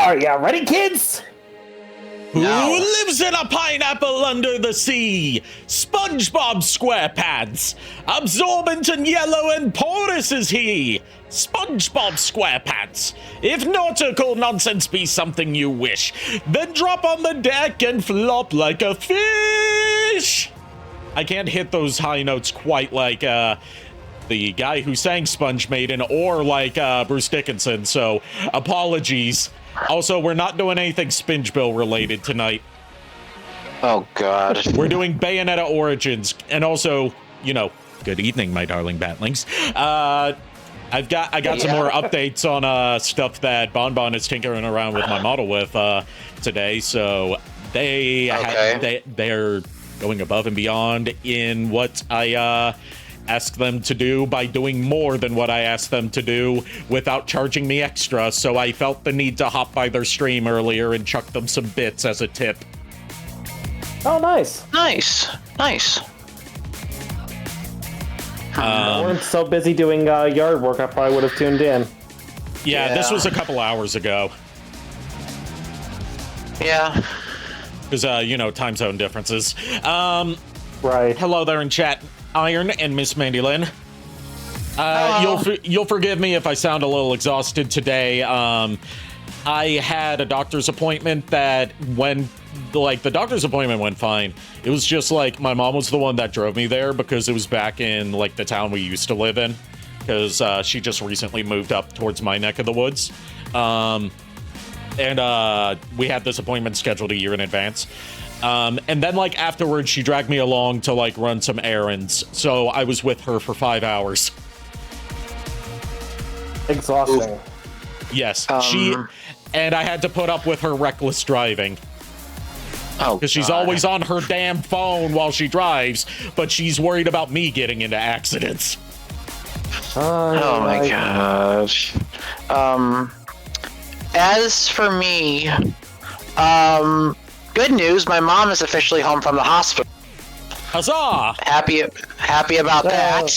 Alright, yeah, ready, kids? Who lives in a pineapple under the sea? SpongeBob SquarePants. Absorbent and yellow and porous is he. SpongeBob SquarePants. If nautical nonsense be something you wish, then drop on the deck and flop like a fish. I can't hit those high notes quite like the guy who sang Sponge Maiden or like Bruce Dickinson, so apologies. Also, we're not doing anything Spinge-Bill related tonight. Oh, God. We're doing Bayonetta Origins, and also, you know, good evening, my darling batlings. I got some more updates on stuff that Bon is tinkering around with my model with today, so they're going above and beyond in what I ask them to do by doing more than what I asked them to do without charging me extra, so I felt the need to hop by their stream earlier and chuck them some bits as a tip. Oh, nice. Nice. I weren't so busy doing yard work, I probably would have tuned in. Yeah, this was a couple hours ago. Yeah. Because, time zone differences. Right. Hello there in chat, Iron and Miss Mandylin. You'll forgive me if I sound a little exhausted today. I had a doctor's appointment that the doctor's appointment went fine. It was just like my mom was the one that drove me there because it was back in like the town we used to live in, because she just recently moved up towards my neck of the woods. And we had this appointment scheduled a year in advance. And then like afterwards she dragged me along to like run some errands. So I was with her for 5 hours. Exhausting. Ooh. Yes. And I had to put up with her reckless driving. Oh, because she's always on her damn phone while she drives, but she's worried about me getting into accidents. Oh my gosh. As for me, good news, my mom is officially home from the hospital. Huzzah! Happy about that.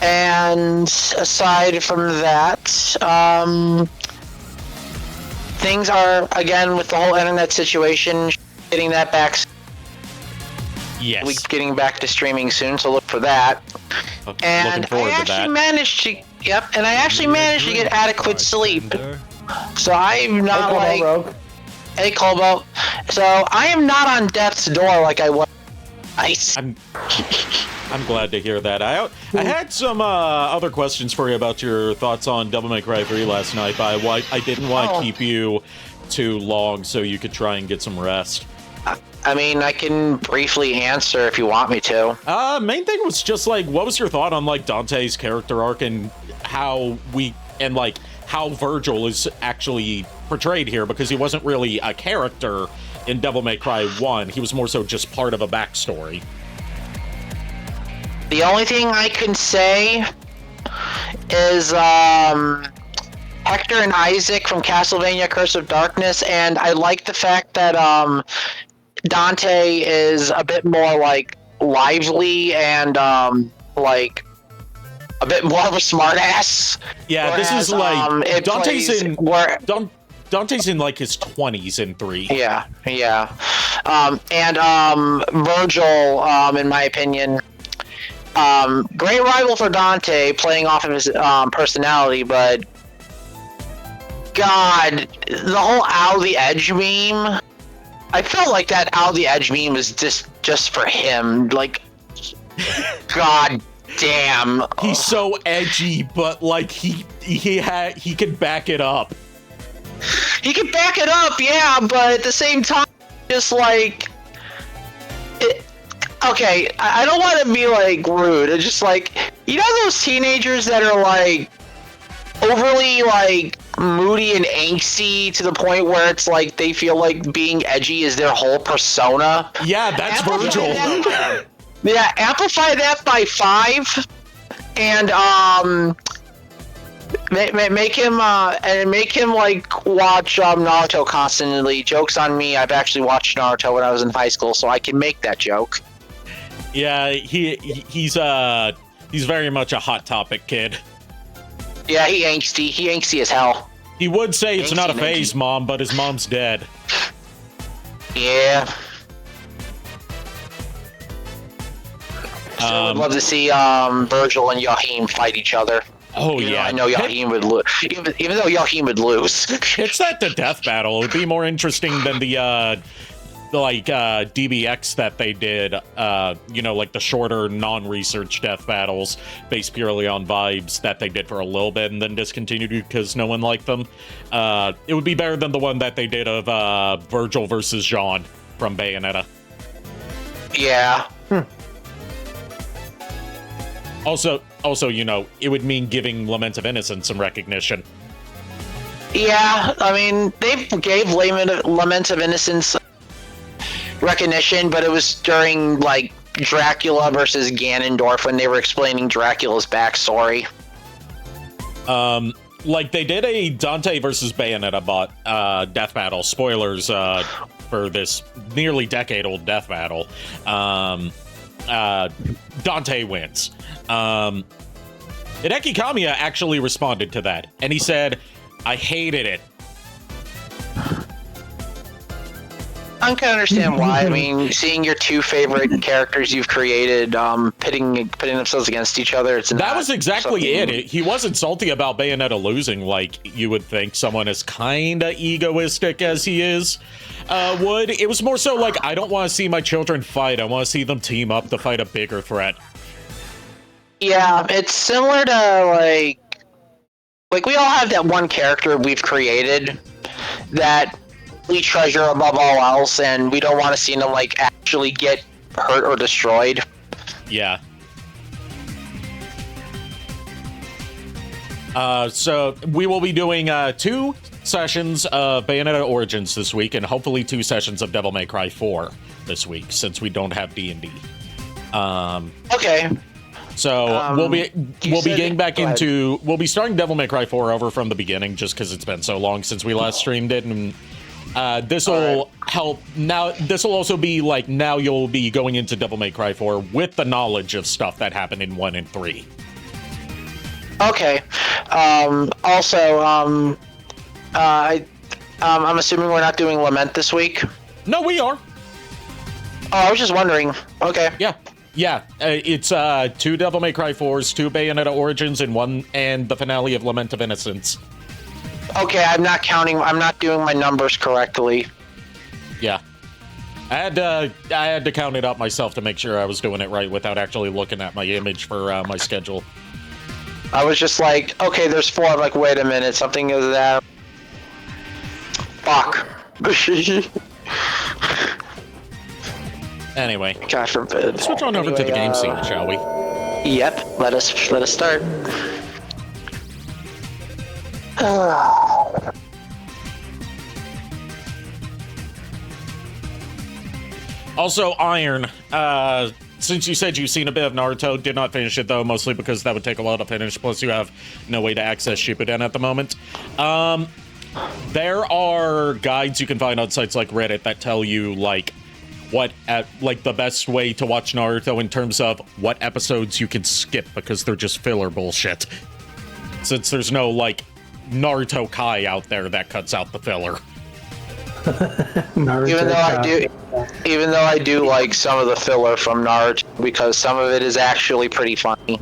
And aside from that, things are, again, with the whole internet situation, getting that back. Yes. We're getting back to streaming soon, so look for that. And I actually managed to, get adequate sleep. So I'm not Hey, Colbo. So I am not on death's door like I was. Nice. I'm glad to hear that. I had some other questions for you about your thoughts on Devil May Cry 3 last night, but I didn't want to keep you too long so you could try and get some rest. I mean, I can briefly answer if you want me to. Main thing was just like, what was your thought on like Dante's character arc and how Virgil is actually portrayed here, because he wasn't really a character in Devil May Cry 1. He was more so just part of a backstory. The only thing I can say is Hector and Isaac from Castlevania Curse of Darkness, and I like the fact that Dante is a bit more like lively and like a bit more of a smartass. Yeah, whereas, this is like Dante's in like his 20s in 3. Yeah. And Virgil, in my opinion, great rival for Dante, playing off of his personality, but God, the whole Out the Edge meme, I felt like that Out the Edge meme was just for him. Like, God damn. He's so edgy, but like he can back it up. He can back it up, yeah, but at the same time, just like, okay, I don't want to be like rude. It's just like, you know those teenagers that are like overly like moody and angsty to the point where it's like they feel like being edgy is their whole persona? Yeah, that's Virgil. Yeah, amplify that by 5, and make him like watch Naruto constantly. Joke's on me. I've actually watched Naruto when I was in high school, so I can make that joke. Yeah, he's very much a Hot Topic kid. Yeah, he angsty as hell. He would say it's not a phase, Mom, but his mom's dead. Yeah. Still would love to see Virgil and Yahim fight each other. Oh, yeah. I know Yahim would lose. Even though Yahim would lose. It's not the death battle. It would be more interesting than the DBX that they did, like the shorter non-research death battles based purely on vibes that they did for a little bit and then discontinued because no one liked them. It would be better than the one that they did of Virgil versus Jean from Bayonetta. Yeah. Also, it would mean giving Lament of Innocence some recognition. Yeah, I mean, they gave Lament of Innocence recognition, but it was during, like, Dracula versus Ganondorf when they were explaining Dracula's backstory. Like, they did a Dante versus Bayonetta death battle. Spoilers for this nearly decade-old death battle. Dante wins. Hideki Kamiya actually responded to that, and he said, I hated it. I can understand why. I mean, seeing your two favorite characters you've created pitting themselves against each other, that was exactly it. He wasn't salty about Bayonetta losing like you would think someone as kind of egoistic as he is would. It was more so like, I don't want to see my children fight. I want to see them team up to fight a bigger threat. Yeah, it's similar to like we all have that one character we've created that we treasure above all else, and we don't want to see them like actually get hurt or destroyed. Yeah. So we will be doing 2 sessions of Bayonetta Origins this week, and hopefully 2 sessions of Devil May Cry 4 this week, since we don't have D&D. Okay. So we'll be getting back into. We'll be starting Devil May Cry 4 over from the beginning, just because it's been so long since we last streamed it, and this will help. Now this will also be like, now you'll be going into Devil May Cry 4 with the knowledge of stuff that happened in 1 and 3. Okay. Also, I'm assuming we're not doing Lament this week. No, we are. Oh, I was just wondering. Okay. Yeah, it's 2 Devil May Cry 4s, 2 Bayonetta Origins, and the finale of Lament of Innocence. Okay, I'm not doing my numbers correctly. Yeah. I had to count it up myself to make sure I was doing it right without actually looking at my image for my schedule. I was just like, okay, there's 4. I'm like, wait a minute, something is that. Fuck. Anyway, God forbid. Let's switch on over to the game scene, shall we? Yep. Let us start. Also, Iron. Since you said you've seen a bit of Naruto, did not finish it though, mostly because that would take a while to finish. Plus, you have no way to access Shippuden at the moment. There are guides you can find on sites like Reddit that tell you the best way to watch Naruto in terms of what episodes you can skip because they're just filler bullshit. Since there's no Naruto Kai out there that cuts out the filler. Even though I do like some of the filler from Naruto because some of it is actually pretty funny.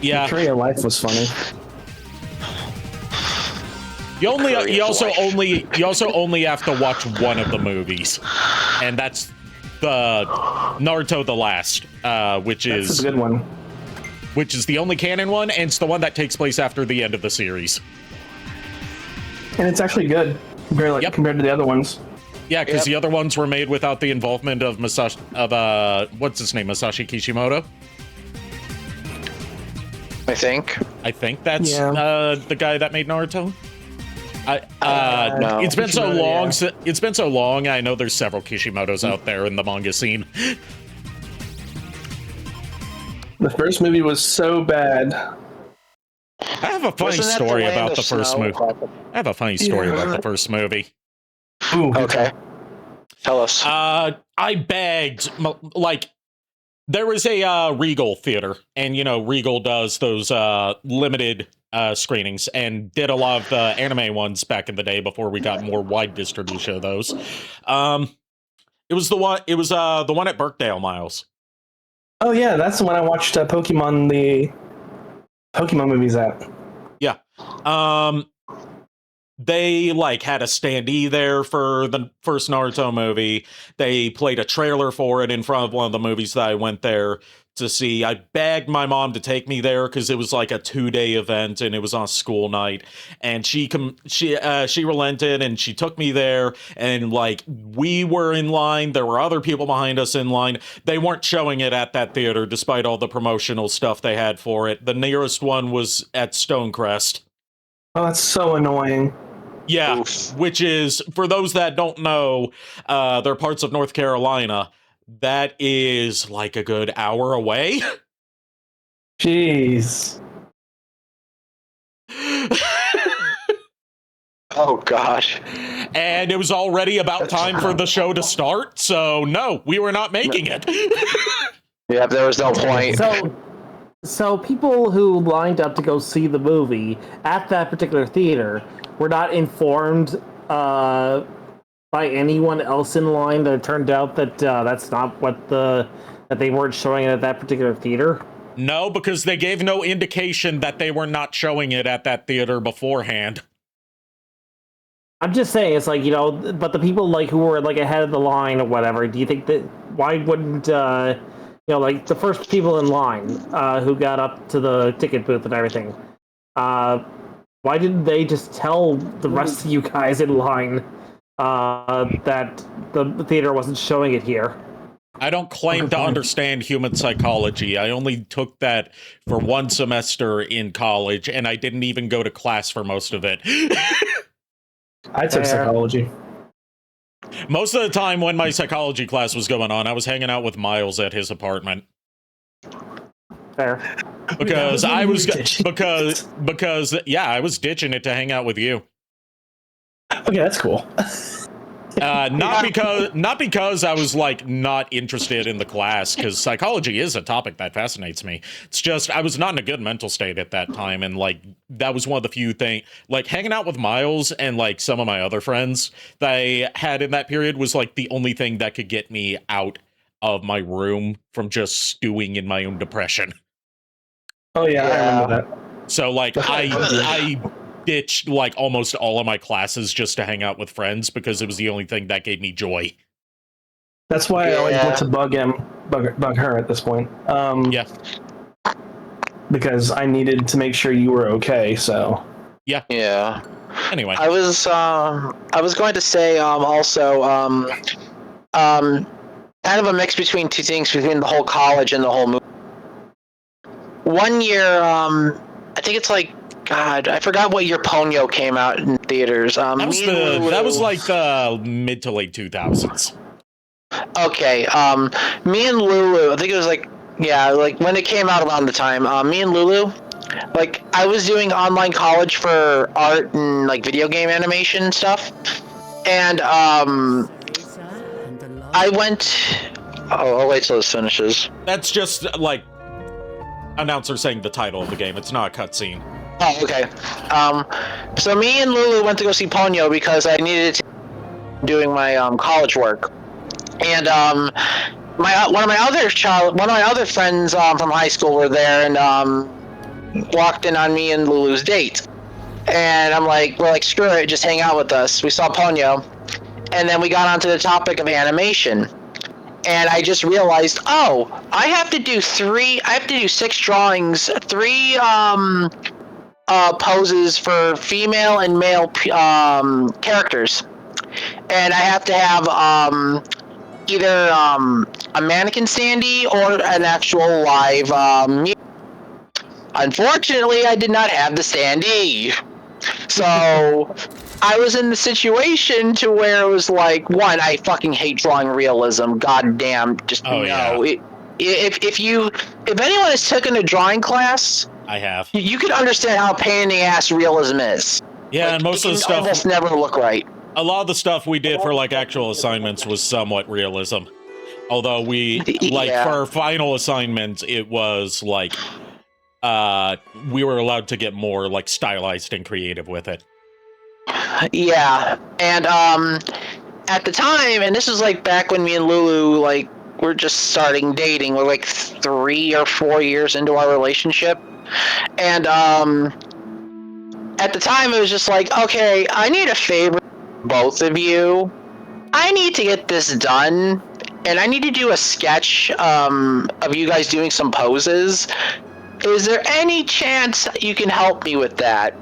Yeah. Tree of Life was funny. You also only have to watch one of the movies, and that's the Naruto the Last, which is a good one. Which is the only canon one, and it's the one that takes place after the end of the series. And it's actually good compared to the other ones. Yeah, because the other ones were made without the involvement of what's his name, Masashi Kishimoto. I think that's the guy that made Naruto. No. It's been so long. Yeah. It's been so long. I know there's several Kishimotos out there in the manga scene. The first movie was so bad. I have a funny story about the first movie. I have a funny story about the first movie. Ooh, okay. Tell us. I begged, there was a Regal theater, and Regal does those limited screenings and did a lot of the anime ones back in the day before we got more wide distribution of those. It was the one at Birkdale, Miles. Oh yeah, that's the one I watched the Pokemon movies at. Yeah. They like had a standee there for the first Naruto movie. They played a trailer for it in front of one of the movies that I went there to see. I begged my mom to take me there because it was like a 2-day event and it was on a school night. And she relented and she took me there. And like we were in line, there were other people behind us in line. They weren't showing it at that theater despite all the promotional stuff they had for it. The nearest one was at Stonecrest. Oh, that's so annoying. Yeah, Oof. Which is, for those that don't know, they're parts of North Carolina. That is like a good hour away. Jeez. Oh, gosh. And it was already about time for the show to start, so no, we were not making it. Yeah, there was no point. So people who lined up to go see the movie at that particular theater were not informed by anyone else in line that it turned out that that's not what that they weren't showing it at that particular theater? No, because they gave no indication that they were not showing it at that theater beforehand. I'm just saying, it's like, but the people like who were like ahead of the line or whatever, do you think that why wouldn't like the first people in line who got up to the ticket booth and everything, why didn't they just tell the rest of you guys in line that the theater wasn't showing it here? I don't claim to understand human psychology. I only took that for one semester in college, and I didn't even go to class for most of it. I took psychology. Most of the time when my psychology class was going on, I was hanging out with Miles at his apartment. Fair. Because I was ditching it to hang out with you. Okay, that's cool. Not because I was like not interested in the class, because psychology is a topic that fascinates me. It's just I was not in a good mental state at that time, and like that was one of the few things. Like hanging out with Miles and like some of my other friends that I had in that period was like the only thing that could get me out of my room from just stewing in my own depression. Oh yeah, I remember that. So like I ditched like almost all of my classes just to hang out with friends because it was the only thing that gave me joy. That's why I always want to bug her at this point. Yeah. Because I needed to make sure you were okay. So. Yeah. Yeah. Anyway, I was going to say also kind of a mix between two things between the whole college and the whole movie. One year, I think it's like, God, I forgot what year Ponyo came out in theaters. that was like the mid to late 2000s. Okay, me and Lulu, I think it was like when it came out around the time, me and Lulu, like, I was doing online college for art and, like, video game animation and stuff, and, I went... Oh, I'll wait till this finishes. That's just, like, announcer saying the title of the game. It's not a cutscene. Oh, okay. So me and Lulu went to go see Ponyo because I needed to doing my college work, and one of my other friends from high school were there and walked in on me and Lulu's date, and we're like screw it, just hang out with us. We saw Ponyo, and then we got onto the topic of animation. And I just realized, I have to do 6 drawings, 3 poses for female and male characters, and I have to have either a mannequin standee or an actual live Unfortunately, I did not have the standee, so I was in the situation to where it was like, one, I fucking hate drawing realism. God damn, just no. Yeah. If anyone has taken a drawing class, I have. You can understand how pain in the ass realism is. Yeah, like, and most of the stuff almost never look right. A lot of the stuff we did for like actual assignments was somewhat realism. Although we for our final assignment, it was like we were allowed to get more like stylized and creative with it. Yeah, and at the time, and this was like back when me and Lulu like were just starting dating. We're like 3 or 4 years into our relationship, and at the time it was just like, okay, I need a favor, both of you. I need to get this done, and I need to do a sketch of you guys doing some poses. Is there any chance you can help me with that?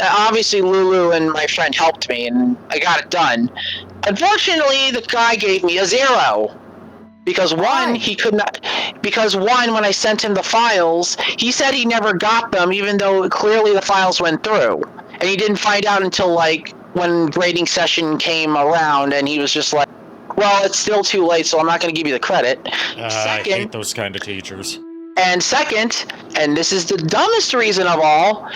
Obviously, Lulu and my friend helped me, and I got it done. Unfortunately, the guy gave me a 0. Because one, he could not. Because one, when I sent him the files, he said he never got them, even though clearly the files went through. And he didn't find out until like when grading session came around, and he was just like, well, it's still too late, so I'm not going to give you the credit. I hate those kind of teachers. And second, and this is the dumbest reason of all,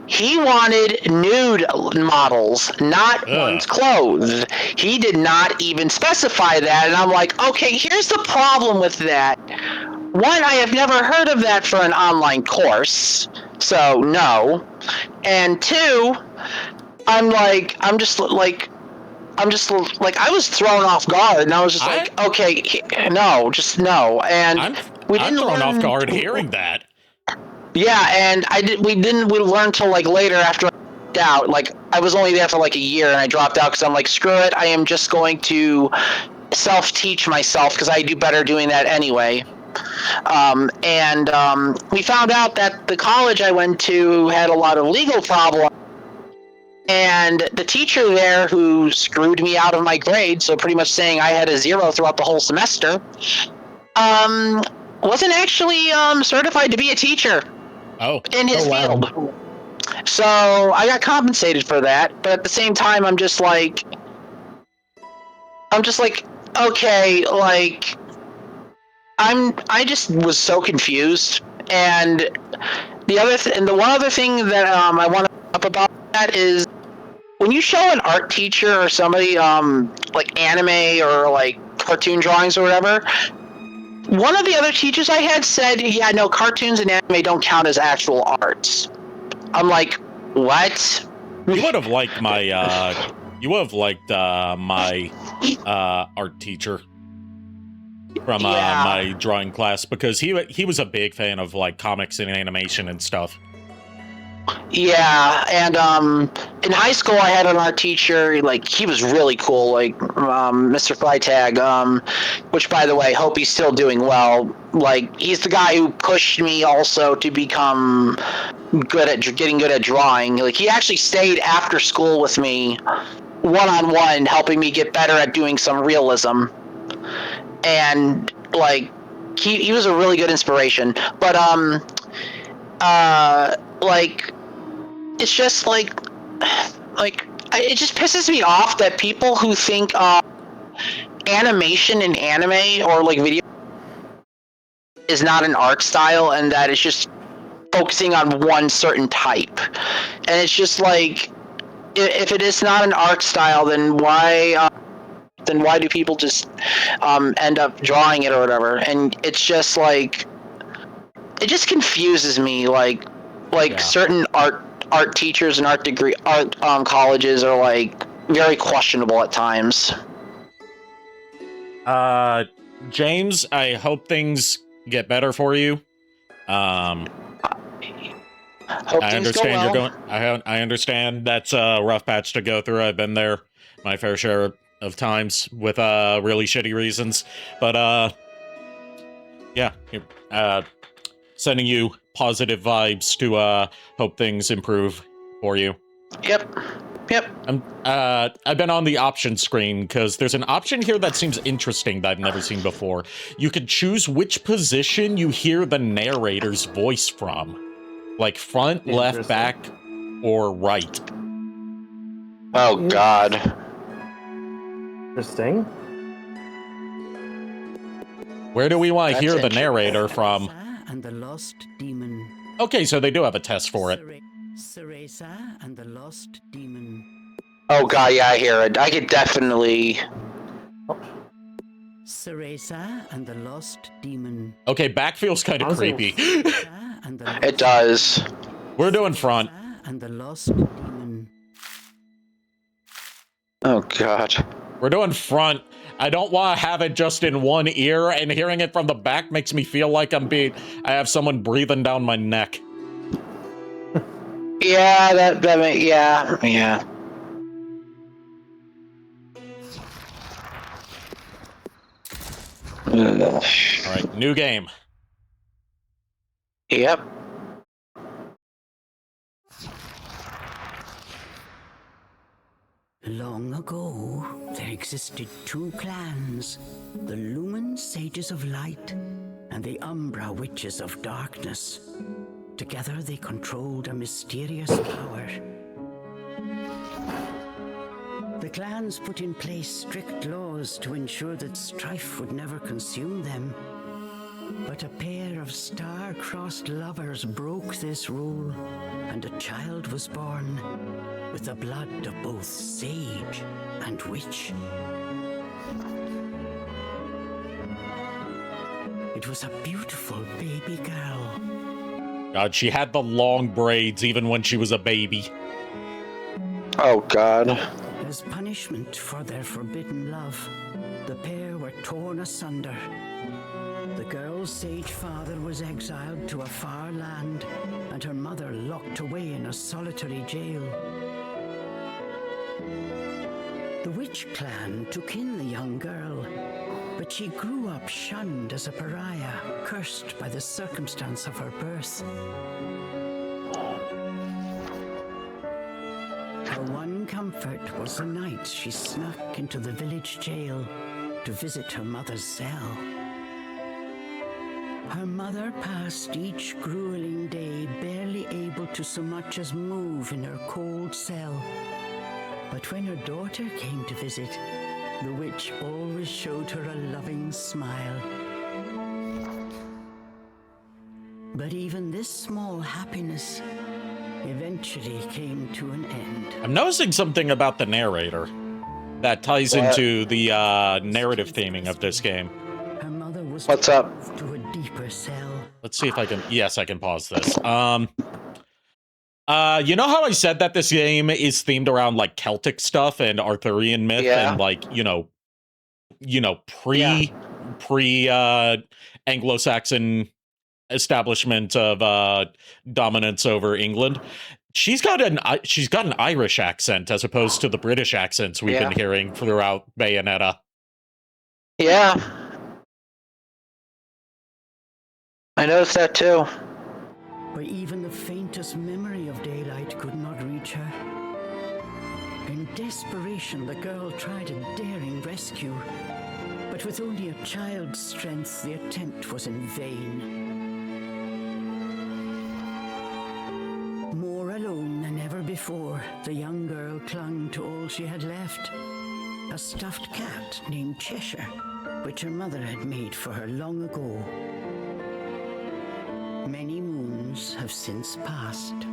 he wanted nude models, not ones clothed. He did not even specify that, and I'm like, okay, here's the problem with that. One, I have never heard of that for an online course, so no. And two, I was thrown off guard, and I was just like, okay, no, just no. And I'm thrown off guard hearing that. Yeah, and we learned till like later after I dropped out. Like I was only there for like a year, and I dropped out because I'm like, screw it, I am just going to self-teach myself because I do better doing that anyway. We found out that the college I went to had a lot of legal problems. And the teacher there who screwed me out of my grade, so pretty much saying I had a 0 throughout the whole semester, wasn't actually certified to be a teacher in his field. So I got compensated for that, but at the same time, I'm just like, okay, like, I just was so confused. And the one other thing that I want to up about that is, when you show an art teacher or somebody like anime or like cartoon drawings or whatever, one of the other teachers I had said, yeah, no, cartoons and anime don't count as actual arts. I'm like, what? You would have liked my art teacher from my drawing class, because he was a big fan of like comics and animation and stuff. Yeah, and in high school I had an art teacher, like, he was really cool, like, Mr. Freitag, which, by the way, hope he's still doing well. Like, he's the guy who pushed me also to become getting good at drawing. Like, he actually stayed after school with me, one-on-one, helping me get better at doing some realism. And, like, he was a really good inspiration. But, like, it's just like it just pisses me off that people who think animation and anime or like video is not an art style, and that it's just focusing on one certain type. And it's just like, if it is not an art style, then why do people just end up drawing it or whatever? And it's just like, it just confuses me, like certain art teachers and art colleges are like very questionable at times. James, I hope things get better for you. I understand that's a rough patch to go through. I've been there my fair share of times with really shitty reasons, but sending you positive vibes to hope things improve for you. Yep. I've been on the option screen because there's an option here that seems interesting that I've never seen before. You could choose which position you hear the narrator's voice from, like front, left, back, or right. Oh God. Interesting. Where do we want to hear the narrator from? And the lost demon. Okay, so they do have a test for it. Cereza and the lost demon. Oh God, yeah, I hear it. I could definitely. Cereza and the lost demon. Okay, back feels kind of creepy. and the It does. We're doing front. And the lost demon. Oh God. We're doing front. I don't want to have it just in one ear, and hearing it from the back makes me feel like I have someone breathing down my neck. Yeah, yeah. All right, new game. Yep. Long ago, there existed two clans, the Lumen Sages of Light and the Umbra Witches of Darkness. Together they controlled a mysterious power. The clans put in place strict laws to ensure that strife would never consume them. But a pair of star-crossed lovers broke this rule, and a child was born with the blood of both sage and witch. It was a beautiful baby girl. God, she had the long braids even when she was a baby. Oh God. As punishment for their forbidden love, the pair were torn asunder. The girl's sage father was exiled to a far land, and her mother locked away in a solitary jail. The witch clan took in the young girl, but she grew up shunned as a pariah, cursed by the circumstance of her birth. Her one comfort was the night she snuck into the village jail to visit her mother's cell. Her mother passed each grueling day barely able to so much as move in her cold cell. But when her daughter came to visit, the witch always showed her a loving smile. But even this small happiness eventually came to an end. I'm noticing something about the narrator that ties into the narrative theming of this game. Her mother was What's up? to a deeper cell. Let's see if I can... Yes, I can pause this. You know how I said that this game is themed around, like, Celtic stuff and Arthurian myth and, like, pre Anglo-Saxon establishment of dominance over England? She's got an Irish accent as opposed to the British accents we've been hearing throughout Bayonetta. Yeah. I noticed that too. But even the faintest memory of daylight could not reach her. In desperation, the girl tried a daring rescue, but with only a child's strength, the attempt was in vain. More alone than ever before, the young girl clung to all she had left, a stuffed cat named Cheshire, which her mother had made for her long ago. Many moons have since passed.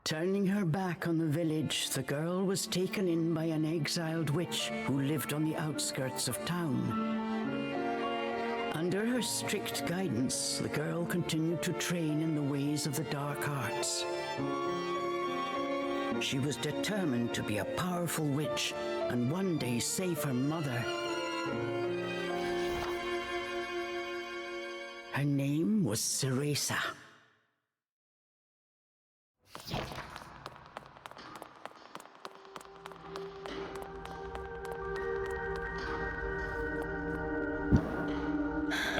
Turning her back on the village, the girl was taken in by an exiled witch who lived on the outskirts of town. Under her strict guidance, the girl continued to train in the ways of the dark arts. She was determined to be a powerful witch and one day save her mother. Her name was Cereza.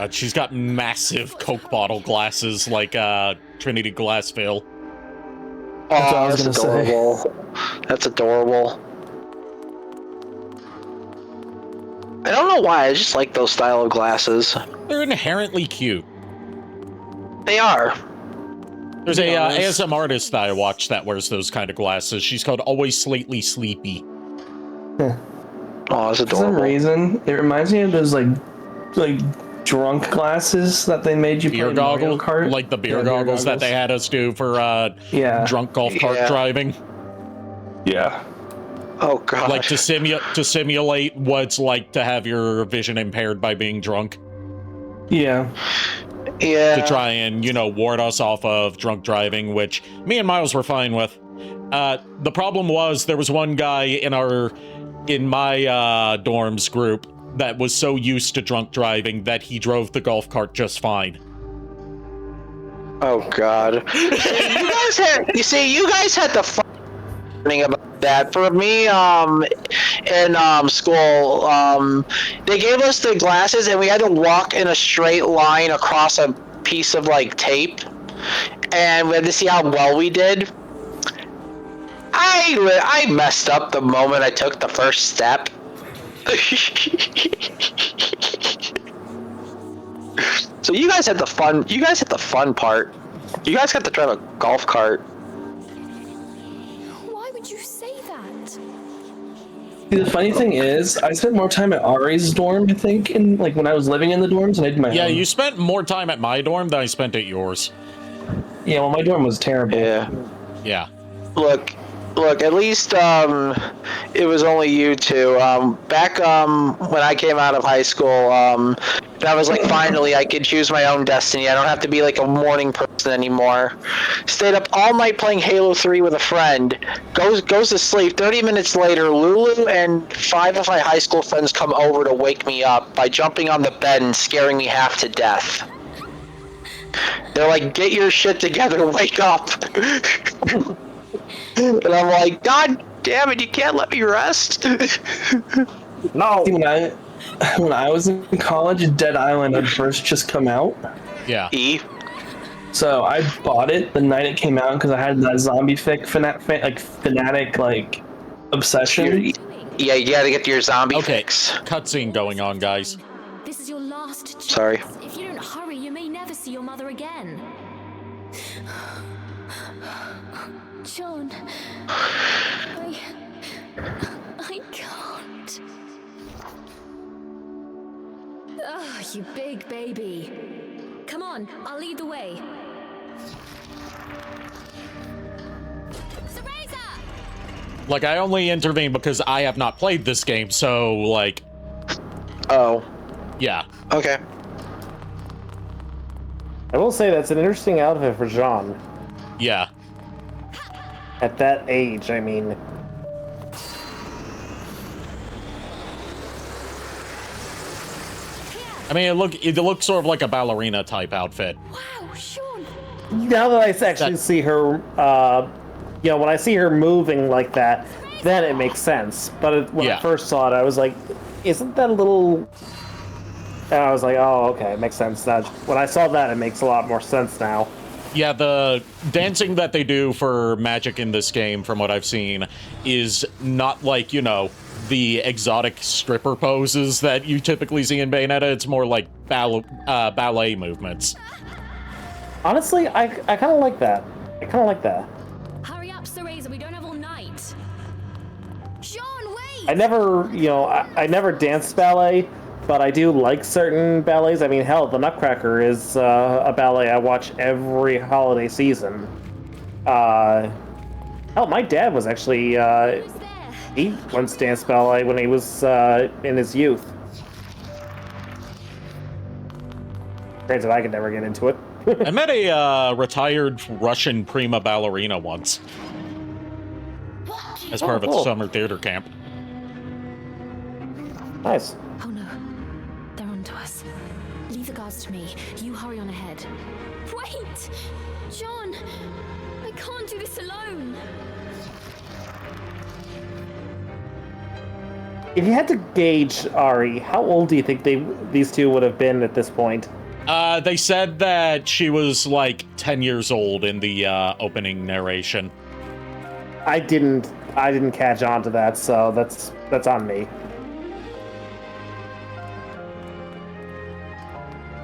She's got massive Coke bottle glasses like Trinity Glassville. That's what I was adorable. Say. That's adorable. I don't know why, I just like those style of glasses. They're inherently cute. They are. There's a ASM artist that I watch that wears those kind of glasses. She's called Always Slightly Sleepy. Oh, that's adorable. For some reason, it reminds me of those like drunk glasses that they made you beer put in goggles, Mario Kart. like the beer goggles that they had us do for drunk golf cart driving. Yeah. Oh god. Like to simulate what it's like to have your vision impaired by being drunk. Yeah. to try and, you know, ward us off of drunk driving, which me and Miles were fine with. The problem was there was one guy in my dorms group that was so used to drunk driving that he drove the golf cart just fine. Oh God! You guys had the fun thing about that. For me, in school, they gave us the glasses and we had to walk in a straight line across a piece of like tape, and we had to see how well we did. I messed up the moment I took the first step. So you guys had the fun. You guys had the fun part. You guys got to drive a golf cart. Why would you say that? See, the funny thing is, I spent more time at Ari's dorm, I think, in like when I was living in the dorms, and I did my own. You spent more time at my dorm than I spent at yours. Yeah, well, my dorm was terrible. Yeah. Look, at least it was only you two. Back when I came out of high school, I was like, finally, I could choose my own destiny. I don't have to be like a morning person anymore. Stayed up all night playing Halo 3 with a friend. Goes to sleep. 30 minutes later, Lulu and 5 of my high school friends come over to wake me up by jumping on the bed and scaring me half to death. They're like, get your shit together, wake up. And I'm like, God damn it, you can't let me rest. No. See, when I was in college, Dead Island had first just come out. Yeah. So I bought it the night it came out because I had that zombie fanatic obsession. Yeah, you gotta get your zombie fix. Cutscene going on, guys. This is your last chance. Sorry. If you don't hurry, you may never see your mother again. John, I can't. Oh, you big baby. Come on, I'll lead the way. Cereza! Like, I only intervene because I have not played this game, so, like... Oh. Yeah. Okay. I will say that's an interesting outfit for Jean. Yeah. At that age, I mean. I mean, it looks sort of like a ballerina type outfit. Wow, Sean! Now that I actually see her, when I see her moving like that, then it makes sense. But when I first saw it, I was like, isn't that a little... And I was like, oh, okay, it makes sense. When I saw that, it makes a lot more sense now. Yeah, the dancing that they do for magic in this game, from what I've seen, is not like, the exotic stripper poses that you typically see in Bayonetta. It's more like ballet movements. Honestly, I kind of like that. Hurry up, Cereza, we don't have all night. Sean, wait! I never, I never danced ballet, but I do like certain ballets. I mean, hell, the Nutcracker is a ballet I watch every holiday season. Hell, my dad was actually, he once danced ballet when he was in his youth. Granted, I could never get into it. I met a retired Russian prima ballerina once. As part of a summer theater camp. Nice. Oh no, they're onto us. Leave the guards to me. You hurry on ahead. Wait! John! I can't do this alone! If you had to gauge Ari, how old do you think these two would have been at this point? They said that she was like 10 years old in the opening narration. I didn't catch on to that, so that's on me.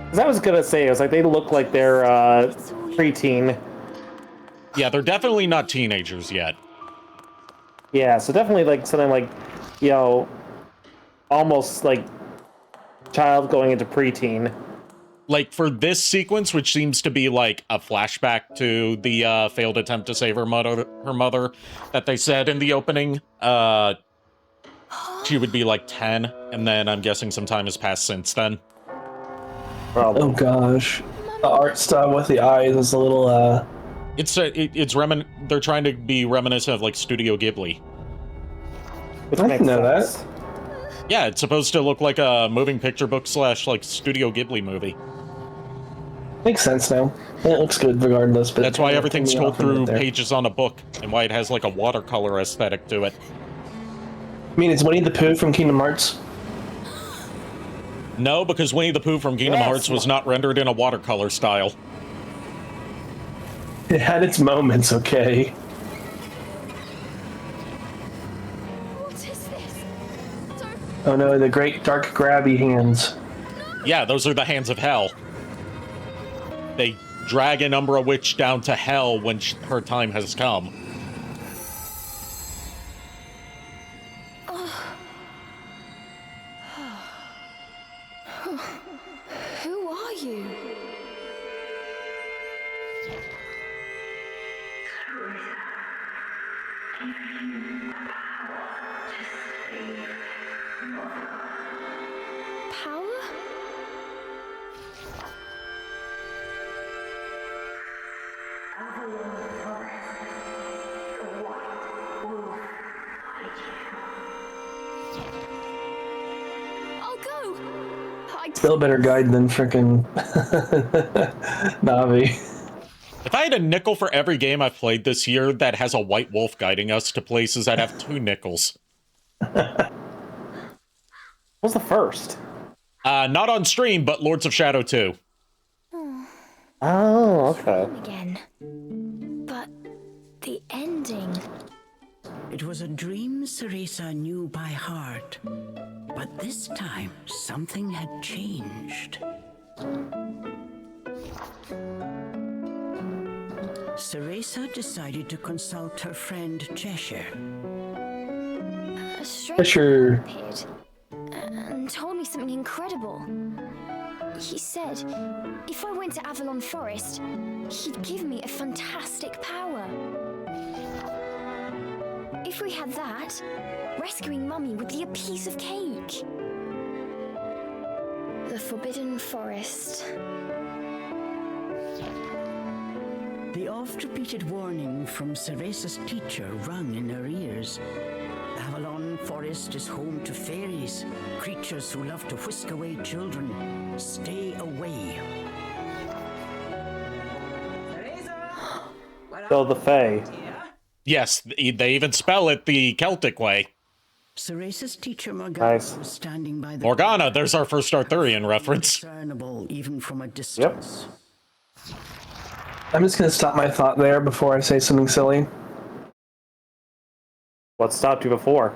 Because I was gonna say, I was like, they look like they're preteen. Yeah, they're definitely not teenagers yet. Yeah, so definitely like something like, almost like child going into preteen. Like, for this sequence, which seems to be like a flashback to the failed attempt to save her mother that they said in the opening, she would be like 10, and then I'm guessing some time has passed since then. Probably. Oh gosh. The art style with the eyes is a little. They're trying to be reminiscent of like Studio Ghibli. I didn't know that. Yeah, it's supposed to look like a moving picture book / like Studio Ghibli movie. Makes sense now. It looks good regardless. But that's why everything's told through pages on a book, and why it has like a watercolor aesthetic to it. I mean, it's Winnie the Pooh from Kingdom Hearts. No, because Winnie the Pooh from Kingdom Hearts was not rendered in a watercolor style. It had its moments, okay. What is this? Oh no, the great dark grabby hands. Yeah, those are the hands of hell. They drag an Umbra Witch down to hell when her time has come. Who are you? Power? I'll go. Still a better guide than frickin' Navi. If I had a nickel for every game I've played this year that has a white wolf guiding us to places, I'd have 2 nickels. What was the first? Not on stream, but Lords of Shadow 2. Oh, okay. Again. But the ending. It was a dream Cereza knew by heart. But this time, something had changed. Cereza decided to consult her friend Cheshire. A stranger Cheshire appeared and told me something incredible. He said if I went to Avalon Forest, he'd give me a fantastic power. If we had that, rescuing Mummy would be a piece of cake. The Forbidden Forest. The oft-repeated warning from Cereza's teacher rung in her ears. Avalon Forest is home to fairies, creatures who love to whisk away children. Stay away. So the Fae. Yes, they even spell it the Celtic way. Cereza's teacher Morgana was standing by the Morgana, there's our first Arthurian reference. Discernible even from a distance. Yep. I'm just gonna stop my thought there before I say something silly. What stopped you before?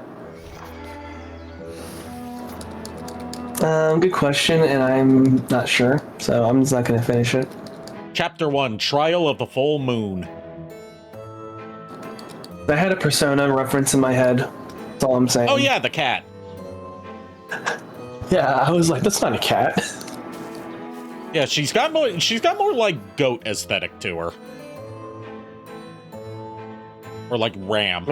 Good question, and I'm not sure, so I'm just not gonna finish it. Chapter 1, Trial of the Full Moon. I had a Persona reference in my head. That's all I'm saying. Oh yeah, the cat. Yeah, I was like, that's not a cat. Yeah, she's got more like goat aesthetic to her. Or like ram.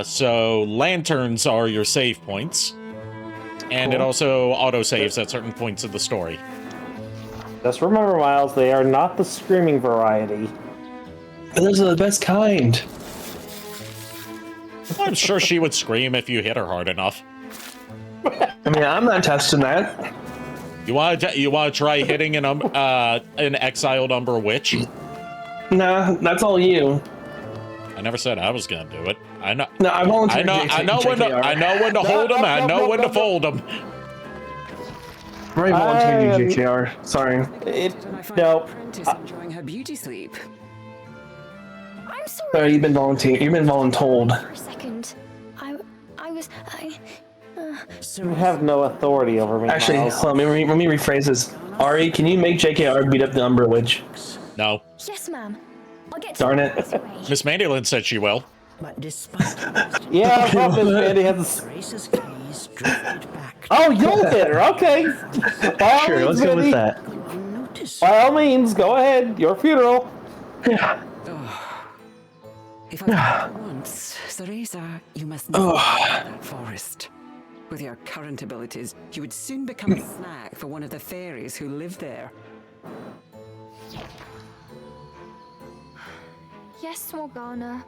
So lanterns are your save points. And It also auto-saves at certain points of the story. Just remember, Miles, they are not the screaming variety. Those are the best kind. I'm sure she would scream if you hit her hard enough. I mean, I'm not testing that. You want to try hitting an exiled Umbra Witch? Nah, that's all you. I never said I was gonna do it. I know. No, I volunteered. I know when to hold them. I know when to fold them. I already volunteered you, JKR. Sorry. No. Enjoying her beauty sleep. I'm sorry. Sorry, you've been volunteered. You've been voluntold. For a second, You have no authority over me. Actually, Miles. hold on, let me rephrase this. Ari, can you make JKR beat up the Umbra Witch? No. Yes, ma'am. I'll get Darn it. Miss Mandolin said she will. But despite Yeah, Miss Mandy has. Cereza's gaze drifted back. Oh, you'll hit her. Okay. By all Sure, means, let's go with Mandy. that. Notice By all means, go ahead. Your funeral. If I once, Cereza, you must not leave that forest. With your current abilities, you would soon become a snack for one of the fairies who live there. Yes, Morgana.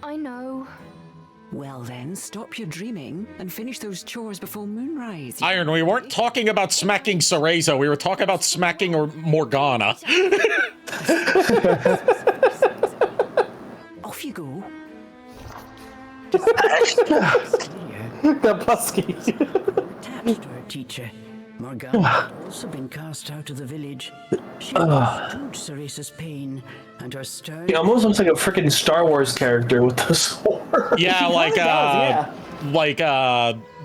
I know. Well then, stop your dreaming and finish those chores before moonrise. Iron, we weren't talking about smacking Cereza. We were talking about smacking Morgana. Off you go. The Pusky. Attached to her teacher. Morgana had also been cast out of the village. She understood Cereza's pain, and her stern... He almost looks like a freaking Star Wars character with the sword. Yeah, like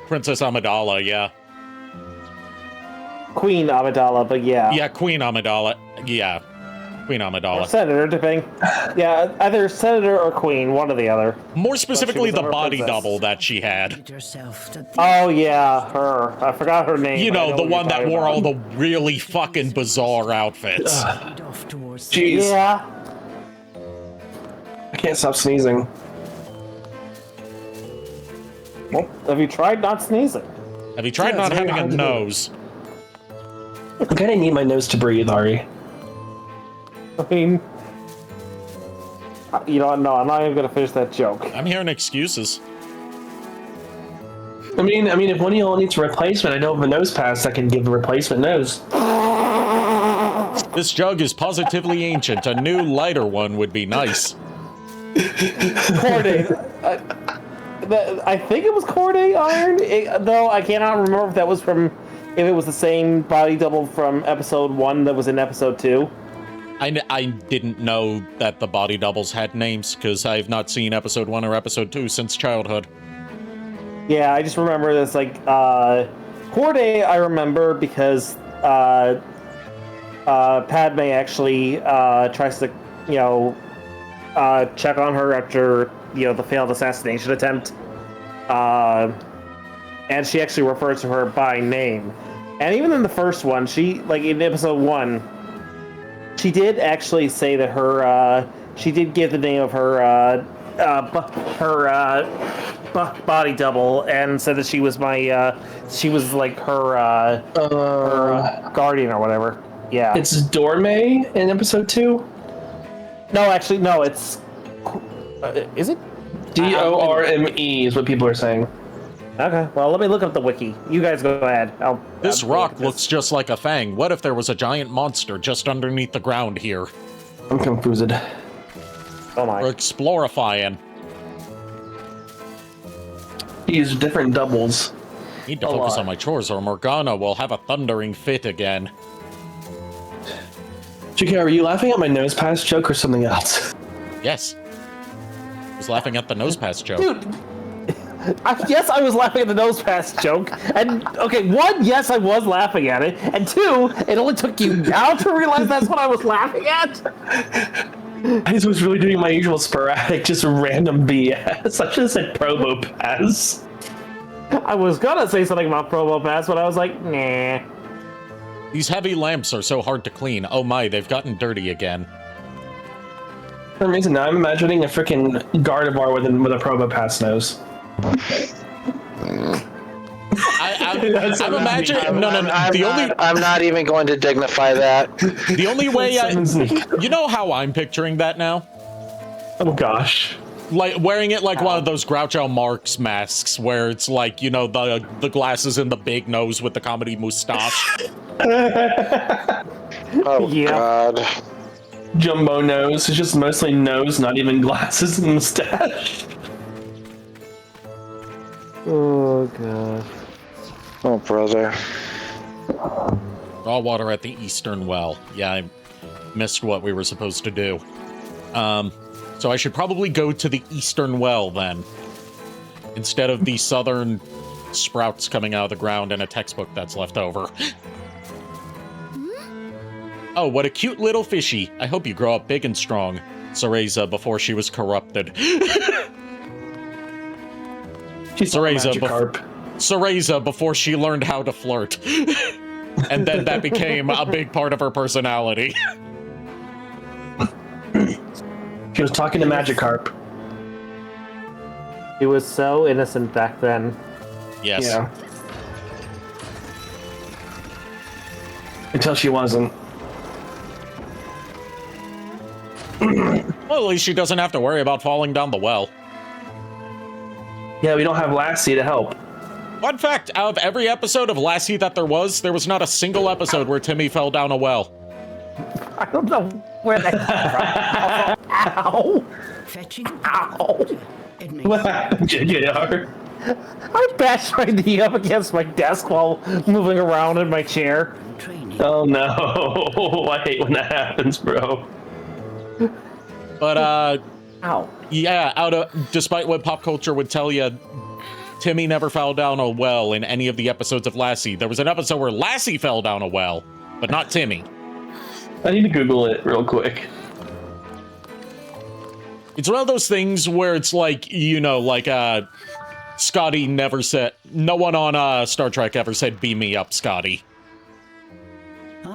Princess Amidala, yeah. Queen Amidala, but yeah. Yeah, Queen Amidala. Yeah. Queen Amidala. Or Senator, depending. Yeah, either Senator or Queen, one or the other. More specifically, the body princess. double that she had. Oh, yeah, her. I forgot her name. You know, the one that wore all the really fucking bizarre outfits. Jeez. Yeah. I can't stop sneezing. Well, have you tried not sneezing? Have you tried not having a nose? I kind of need my nose to breathe, Ari. I mean, you know what? No, I'm not even gonna finish that joke. I'm hearing excuses. I mean, if one of y'all needs a replacement, I know of a nose pass that can give a replacement nose. This jug is positively ancient. A new, lighter one would be nice. Corday. I think it was Corday Iron, though I cannot remember if that was from, if it was the same body double from episode 1 that was in episode 2. I didn't know that the body doubles had names, because I've not seen episode 1 or episode 2 since childhood. Yeah, I just remember this, like, Corday I remember because, Padme actually, tries to, you know, check on her after, you know, the failed assassination attempt. And she actually refers to her by name. And even in the first one, she, like, in episode 1, she did actually say that her, she did give the name of her, body double, and said that she was my, she was like her guardian or whatever. Yeah. It's Dorme in episode 2? No, actually, no, it's... is it? Dorme is what people are saying. Okay, well, let me look up the wiki. You guys go ahead. This rock looks just like a fang. What if there was a giant monster just underneath the ground here? I'm confused. Oh my. We're explorifying. Use different doubles. Need to focus on my chores or Morgana will have a thundering fit again. JK, are you laughing at my nose pass joke or something else? Yes. I was laughing at the nose pass joke. Dude! Yes, I was laughing at the nose pass joke. And, okay, 1, yes, I was laughing at it. And 2, it only took you now to realize that's what I was laughing at? I just was really doing my usual sporadic, just random BS. I should have said Probo Pass. I was gonna say something about Probo Pass, but I was like, nah. These heavy lamps are so hard to clean. Oh my, they've gotten dirty again. For some reason, now I'm imagining a freaking Gardevoir with a Probo Pass nose. I'm imagining. No. I'm not even going to dignify that. The only way you know how I'm picturing that now? Oh gosh. Like wearing it like one of those Groucho Marx masks, where it's like, you know, the glasses and the big nose with the comedy mustache. Oh God. Jumbo nose. It's just mostly nose, not even glasses and mustache. Oh God. Oh brother. Raw water at the eastern well. Yeah, I missed what we were supposed to do. So I should probably go to the eastern well then, instead of the southern sprouts coming out of the ground and a textbook that's left over. Oh, what a cute little fishy. I hope you grow up big and strong. Cereza before she was corrupted. Cereza before she learned how to flirt. And then that became a big part of her personality. She was talking to Magikarp. He was so innocent back then. Yes. Yeah. Until she wasn't. Well, at least she doesn't have to worry about falling down the well. Yeah, we don't have Lassie to help. Fun fact, out of every episode of Lassie that there was not a single episode where Timmy fell down a well. I don't know where that came from. Ow! Fetching. Ow! What happened, JR? I bashed my knee up against my desk while moving around in my chair. Oh no! I hate when that happens, bro. But Ow. yeah, despite what pop culture would tell you, Timmy never fell down a well in any of the episodes of Lassie. There was an episode where Lassie fell down a well, but not Timmy. I need to Google it real quick. It's one of those things where it's like, you know, like Scotty never said, no one on Star Trek ever said, beam me up, Scotty.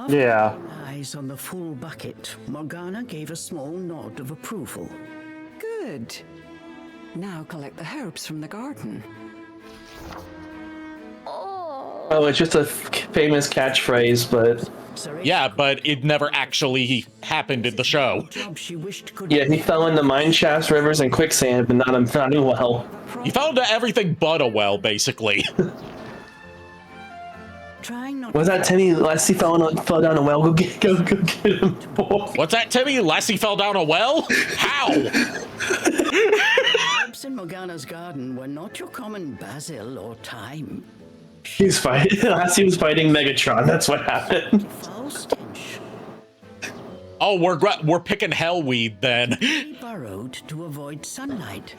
Yeah. Eyes on the full bucket, Morgana gave a small nod of approval. Good. Now collect the herbs from the garden. Oh, it's just a famous catchphrase, but... Yeah, but it never actually happened in the show. Yeah, he fell into mine shafts, rivers, and quicksand, but not a well. He fell into everything but a well, basically. Was that Timmy? Lassie fell down a well. Go get him, boy. What's that, Timmy? Lassie fell down a well? How? Herbs in Morgana's garden were not your common basil or thyme. He's fighting. Lassie was fighting Megatron. That's what happened. Foul stench. Oh, we're picking hellweed then. He burrowed to avoid sunlight,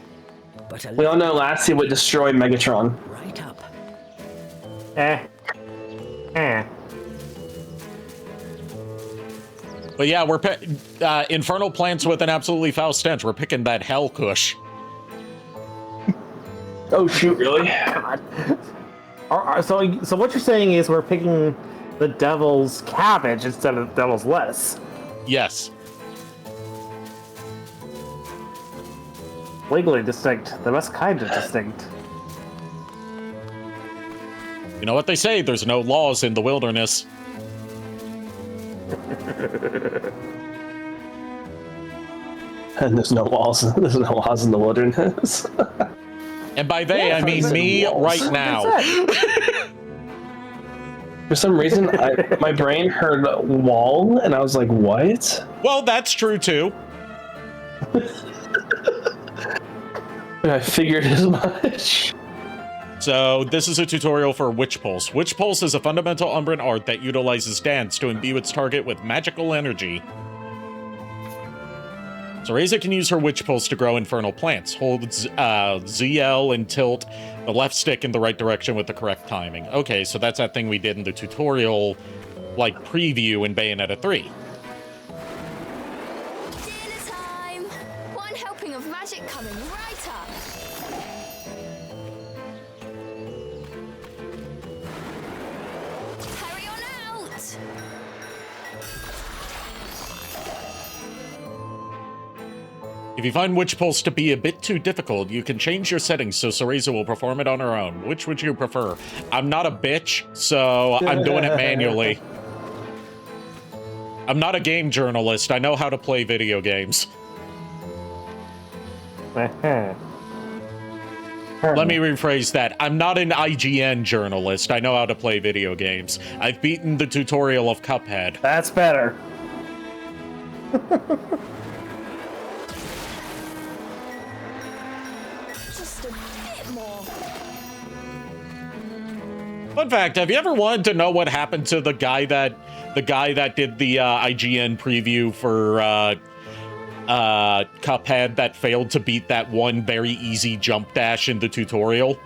but We all know Lassie would destroy Megatron. right up. But yeah, we're infernal plants with an absolutely foul stench. We're picking that hell kush. Oh shoot! Really? God. So what you're saying is we're picking the devil's cabbage instead of the devil's lettuce. Yes. Legally distinct. The best kind of distinct. You know what they say, there's no laws in the wilderness. And there's no walls. There's no laws in the wilderness. And by they, I mean me right now. For some reason, my brain heard wall, and I was like, what? Well, that's true too. I figured as much. So, this is a tutorial for Witch Pulse. Witch Pulse is a fundamental Umbran art that utilizes dance to imbue its target with magical energy. Cereza can use her Witch Pulse to grow infernal plants. Hold ZL and tilt the left stick in the right direction with the correct timing. Okay, so that's that thing we did in the tutorial, like, preview in Bayonetta 3. Dinner time! One helping of magic coming right up. Hurry on out! If you find Witch Pulse to be a bit too difficult, you can change your settings so Cereza will perform it on her own. Which would you prefer? I'm not a bitch, so I'm doing it manually. I'm not a game journalist. I know how to play video games. Let me rephrase that. I'm not an IGN journalist. I know how to play video games. I've beaten the tutorial of Cuphead. That's better. Just a bit more. Fun fact, have you ever wanted to know what happened to the guy that did the IGN preview for Cuphead that failed to beat that one very easy jump dash in the tutorial?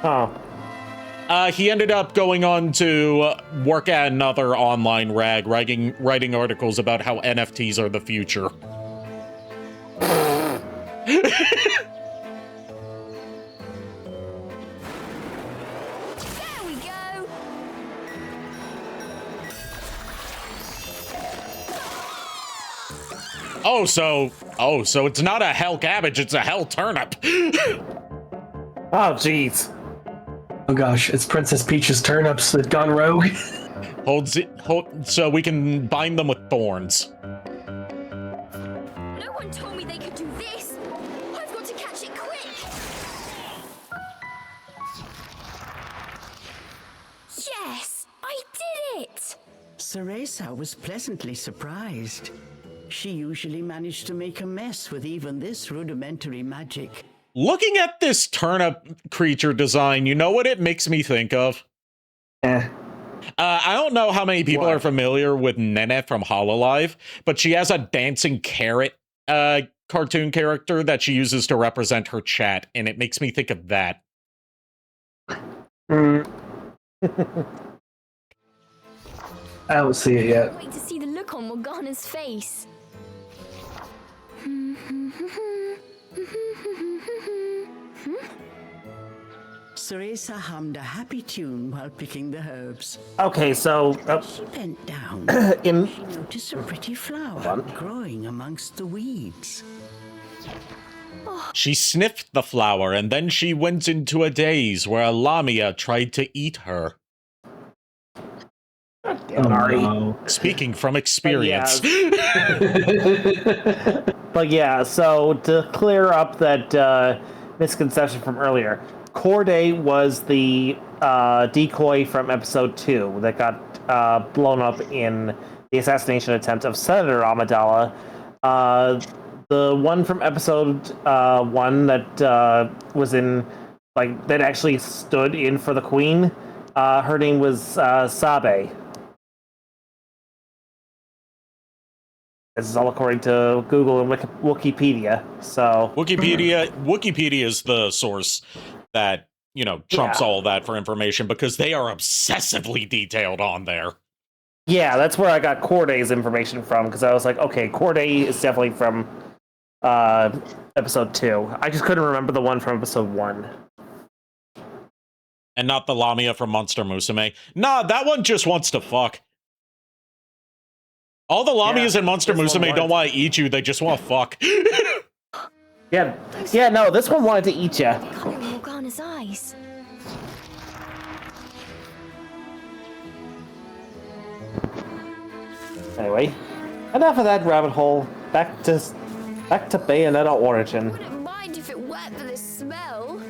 Oh. He ended up going on to work at another online rag, writing articles about how NFTs are the future. There we go. Oh, so it's not a hell cabbage, it's a hell turnip. Oh, jeez. Oh gosh, it's Princess Peach's turnips that gone rogue. so we can bind them with thorns. No one told me they could do this. I've got to catch it quick. Yes, I did it. Cereza was pleasantly surprised. She usually managed to make a mess with even this rudimentary magic. Looking at this turnip creature design, you know what it makes me think of? I don't know how many people are familiar with Nene from Hololive, but she has a dancing carrot cartoon character that she uses to represent her chat, and it makes me think of that. I don't see it yet. Wait to see the look on Morgana's face. Cereza hummed a happy tune while picking the herbs. Okay, so She bent down. She noticed a pretty flower growing amongst the weeds. She sniffed the flower, and then she went into a daze where a lamia tried to eat her. Speaking from experience. But yeah, so to clear up that misconception from earlier, Corday was the decoy from episode 2 that got blown up in the assassination attempt of Senator Amidala. The one from episode 1 that was in, like, that actually stood in for the Queen, her name was Sabe. This is all according to Google and Wikipedia. So Wikipedia is the source that, you know, trumps all that for information because they are obsessively detailed on there. Yeah, that's where I got Corday's information from, because I was like, okay, Corday is definitely from episode 2. I just couldn't remember the one from episode 1. And not the Lamia from Monster Musume. Nah, that one just wants to fuck. All the Lamias in Monster Musume don't want to eat you, they just want to fuck. Yeah, no, this one wanted to eat you. Coloring Morgana's eyes. Anyway, enough of that rabbit hole. Back to Bayonetta Origin. Wouldn't mind if it weren't for the smell.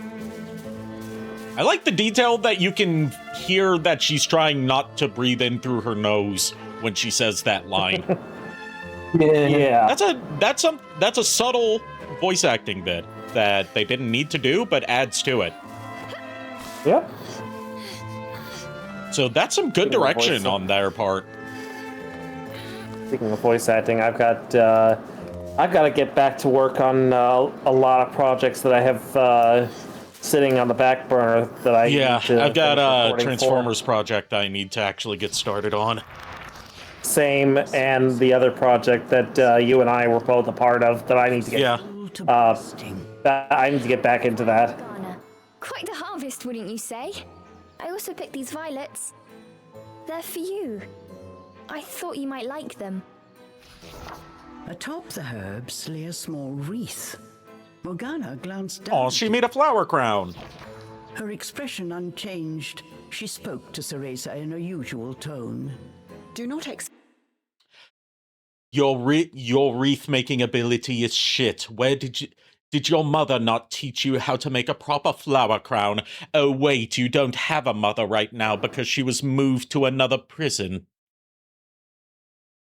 I like the detail that you can hear that she's trying not to breathe in through her nose when she says that line. Yeah. That's a subtle voice acting bit that they didn't need to do, but adds to it. Yep. So that's some good direction on their part. Speaking of voice acting, I've got to get back to work on a lot of projects that I have sitting on the back burner that I need to I've got a Transformers for. project I need to actually get started on. Same, and the other project that you and I were both a part of that I need to get. I need to get back into that. Morgana, quite the harvest, wouldn't you say? I also picked these violets. They're for you. I thought you might like them. Atop the herbs lay a small wreath. Morgana glanced down. Oh, she made a flower crown. Her expression unchanged. She spoke to Cereza in her usual tone. Do not Your wreath-making ability is shit. Where did your mother not teach you how to make a proper flower crown? Oh wait, you don't have a mother right now because she was moved to another prison.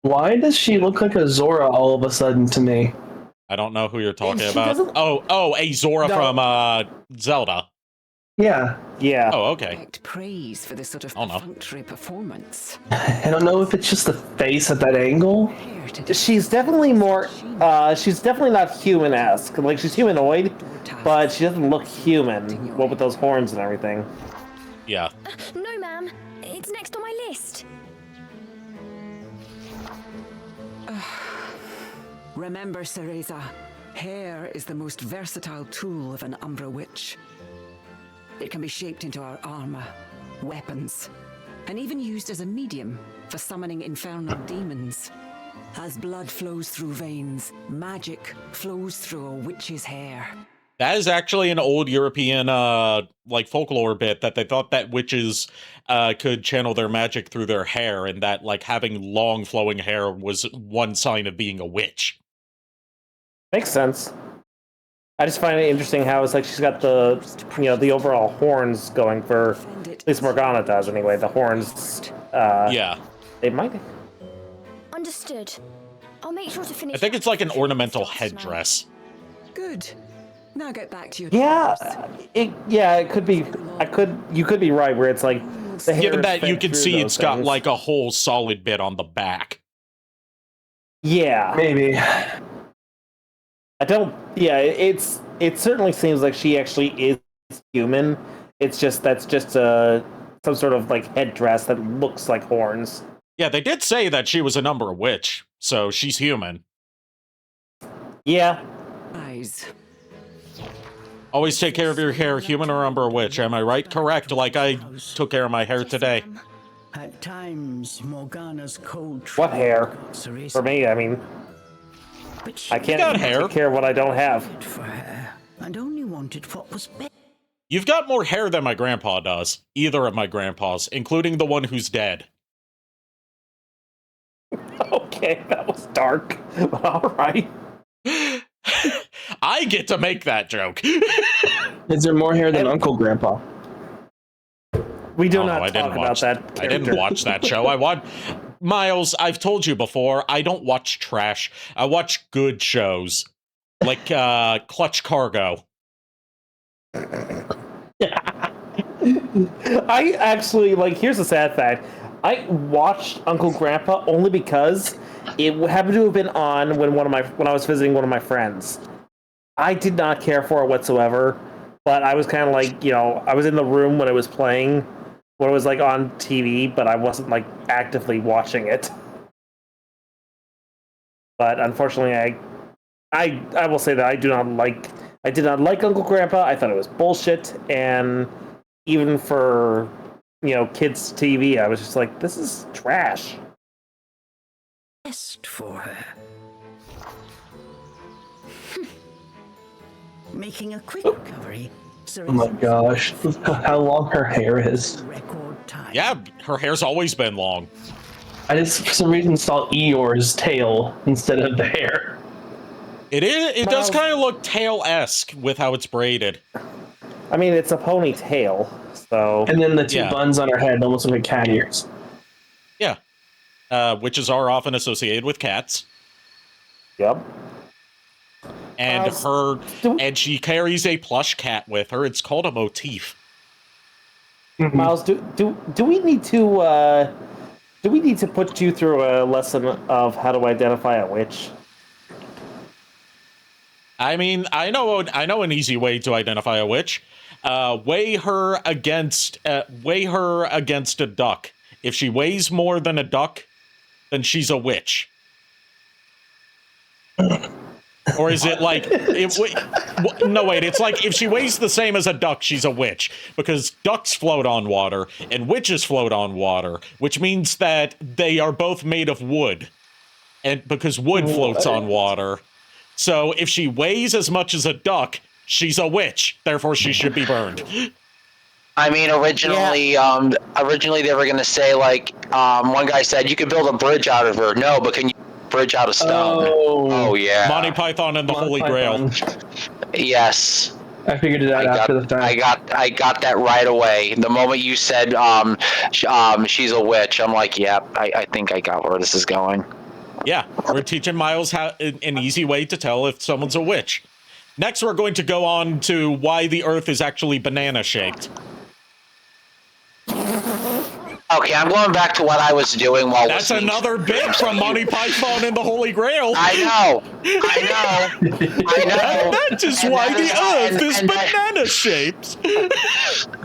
Why does she look like a Zora all of a sudden to me? I don't know who you're talking about. Oh, a Zora from Zelda. Yeah. Oh, okay. Praise for this sort of perfunctory performance. I don't know if it's just the face at that angle. She's definitely more. She's definitely not human-esque. Like, she's humanoid, but she doesn't look human. What with those horns and everything. Yeah. No, ma'am. It's next on my list. Remember, Cereza, hair is the most versatile tool of an Umbra Witch. It can be shaped into our armor, weapons, and even used as a medium for summoning infernal demons. As blood flows through veins, magic flows through a witch's hair. That is actually an old European, like, folklore bit that they thought that witches could channel their magic through their hair, and that, like, having long flowing hair was one sign of being a witch. Makes sense. I just find it interesting how it's like she's got the, the overall horns going for, at least Morgana does anyway, the horns, yeah. They might... Understood. I'll make sure to finish. I think it's like an ornamental headdress. Good. Now get back to your it could be. You could be right where it's like the hair. Given that you can see it's got things. like a whole solid bit on the back. Yeah, Maybe. I don't. Yeah, it certainly seems like she actually is human. It's just that's just some sort of like headdress that looks like horns. Yeah, they did say that she was an Umbra Witch, so she's human. Yeah. eyes. Always take care of your hair, human or Umbra Witch. Am I right? Correct, like I took care of my hair today. At times, Morgana's cold. What hair? Cereza, For me, I mean, but she I can't got hair. take care of what I don't have. wanted for her, and only wanted what was best. You've got more hair than my grandpa does. Either of my grandpas, including the one who's dead. Okay, that was dark. But all right. I get to make that joke. Is there more hair than Uncle Grandpa? We do Oh, not no, I talk didn't about watch that. I didn't character. watch that show. Miles, I've told you before, I don't watch trash. I watch good shows. Like Clutch Cargo. I actually, like, here's the sad fact. I watched Uncle Grandpa only because it happened to have been on when I was visiting one of my friends. I did not care for it whatsoever, but I was kind of like, I was in the room when it was playing, when it was like on TV, but I wasn't like actively watching it. But unfortunately, I will say that I did not like Uncle Grandpa. I thought it was bullshit, and even for kids TV, I was just like, this is trash. Best for her. Making a quick recovery. Oh my gosh, how long her hair is. Record time. Yeah, her hair's always been long. I just, for some reason, saw Eeyore's tail instead of the hair. It does kind of look tail-esque with how it's braided. I mean, it's a ponytail, so... And then the two Yeah. buns on her head almost look like cat ears. Yeah. Witches are often associated with cats. Yep. And and she carries a plush cat with her. It's called a motif. Miles, do we need to put you through a lesson of how to identify a witch? I mean, I know an easy way to identify a witch. Weigh her against a duck. If she weighs more than a duck, then she's a witch. Or is it like... no, wait, it's like if she weighs the same as a duck, she's a witch. Because ducks float on water, and witches float on water, which means that they are both made of wood. And because wood floats on water. So if she weighs as much as a duck, she's a witch. Therefore, she should be burned. I mean, originally they were gonna say like, one guy said you could build a bridge out of her. No, but can you bridge out of stone? Oh yeah. Monty Python and the Holy Python. Grail. Yes. I figured it out after the fact. I got that right away. The moment you said she's a witch, I'm like, yep, I think I got where this is going. Yeah, we're teaching Miles an easy way to tell if someone's a witch. Next, we're going to go on to why the Earth is actually banana-shaped. Okay, I'm going back to what I was doing while That's listening. another bit from Monty Python and the Holy Grail. I know. That is why the Earth is banana-shaped.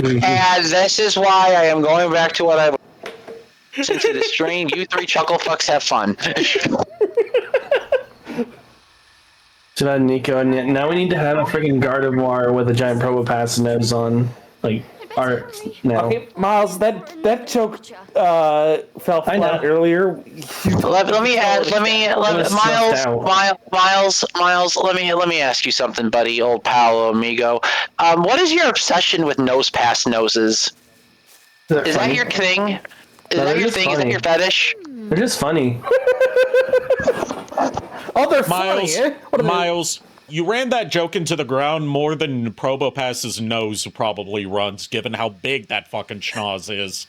And this is why I am going back to what I was listening to the stream. You three chuckle fucks have fun. Too bad, Nico. And now we need to have a freaking Gardevoir with a giant Probopass nose on. Like, are now. Okay, Miles, that joke fell flat earlier. Let me ask you something, buddy, old pal, amigo. What is your obsession with nose past noses? Is that your thing? Is that your thing? Is that your fetish? They're just funny. Oh, they're Miles, funny. Eh? Miles, you ran that joke into the ground more than Probopass's nose probably runs, given how big that fucking schnoz is.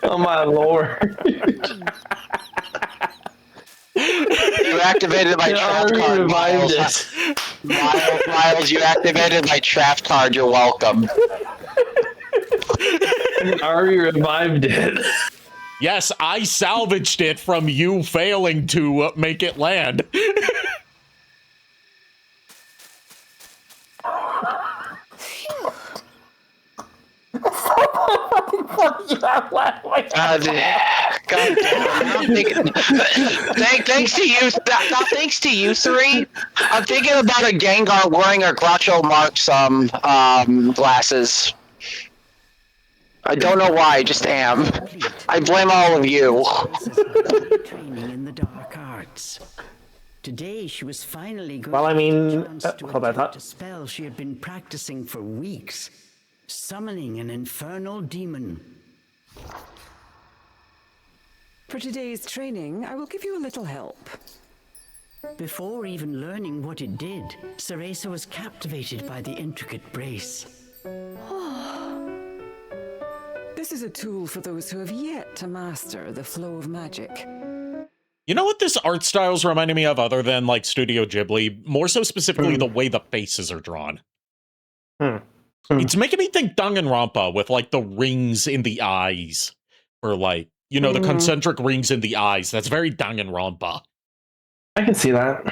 Oh my lord. You activated my trap card, Miles. Miles, you activated my trap card. You're welcome. Ari revived it. Yes, I salvaged it from you failing to make it land. God damn. I'm thinking, thanks to you. Thanks to you three. I'm thinking about a Gengar wearing a Groucho Marx glasses. I don't know why. I just am. I blame all of you. Training in the dark arts. Today she was finally going Well, I mean, to chance to hold on, attempt a spell she had been practicing for weeks, summoning an infernal demon. For today's training, I will give you a little help. Before even learning what it did, Cereza was captivated by the intricate brace. This is a tool for those who have yet to master the flow of magic. You know what this art style's reminding me of other than, like, Studio Ghibli? More so specifically the way the faces are drawn. It's making me think Danganronpa with, like, the rings in the eyes. Or, like, you know, the concentric rings in the eyes. That's very Danganronpa. I can see that.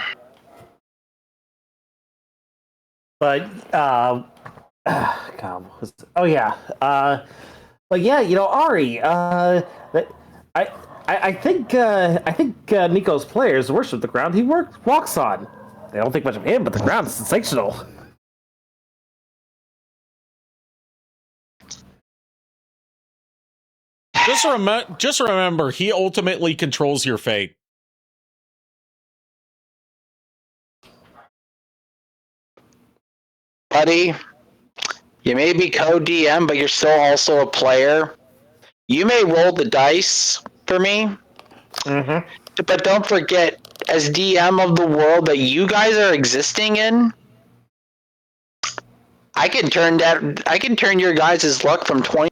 But God, oh yeah, but yeah, you know, Ari, I think Nico's players worship the ground he walks on. They don't think much of him, but the ground is sensational. Just remember, he ultimately controls your fate. Buddy, you may be co-DM, but you're still also a player. You may roll the dice for me, but don't forget, as DM of the world that you guys are existing in, I can turn your guys' luck from 20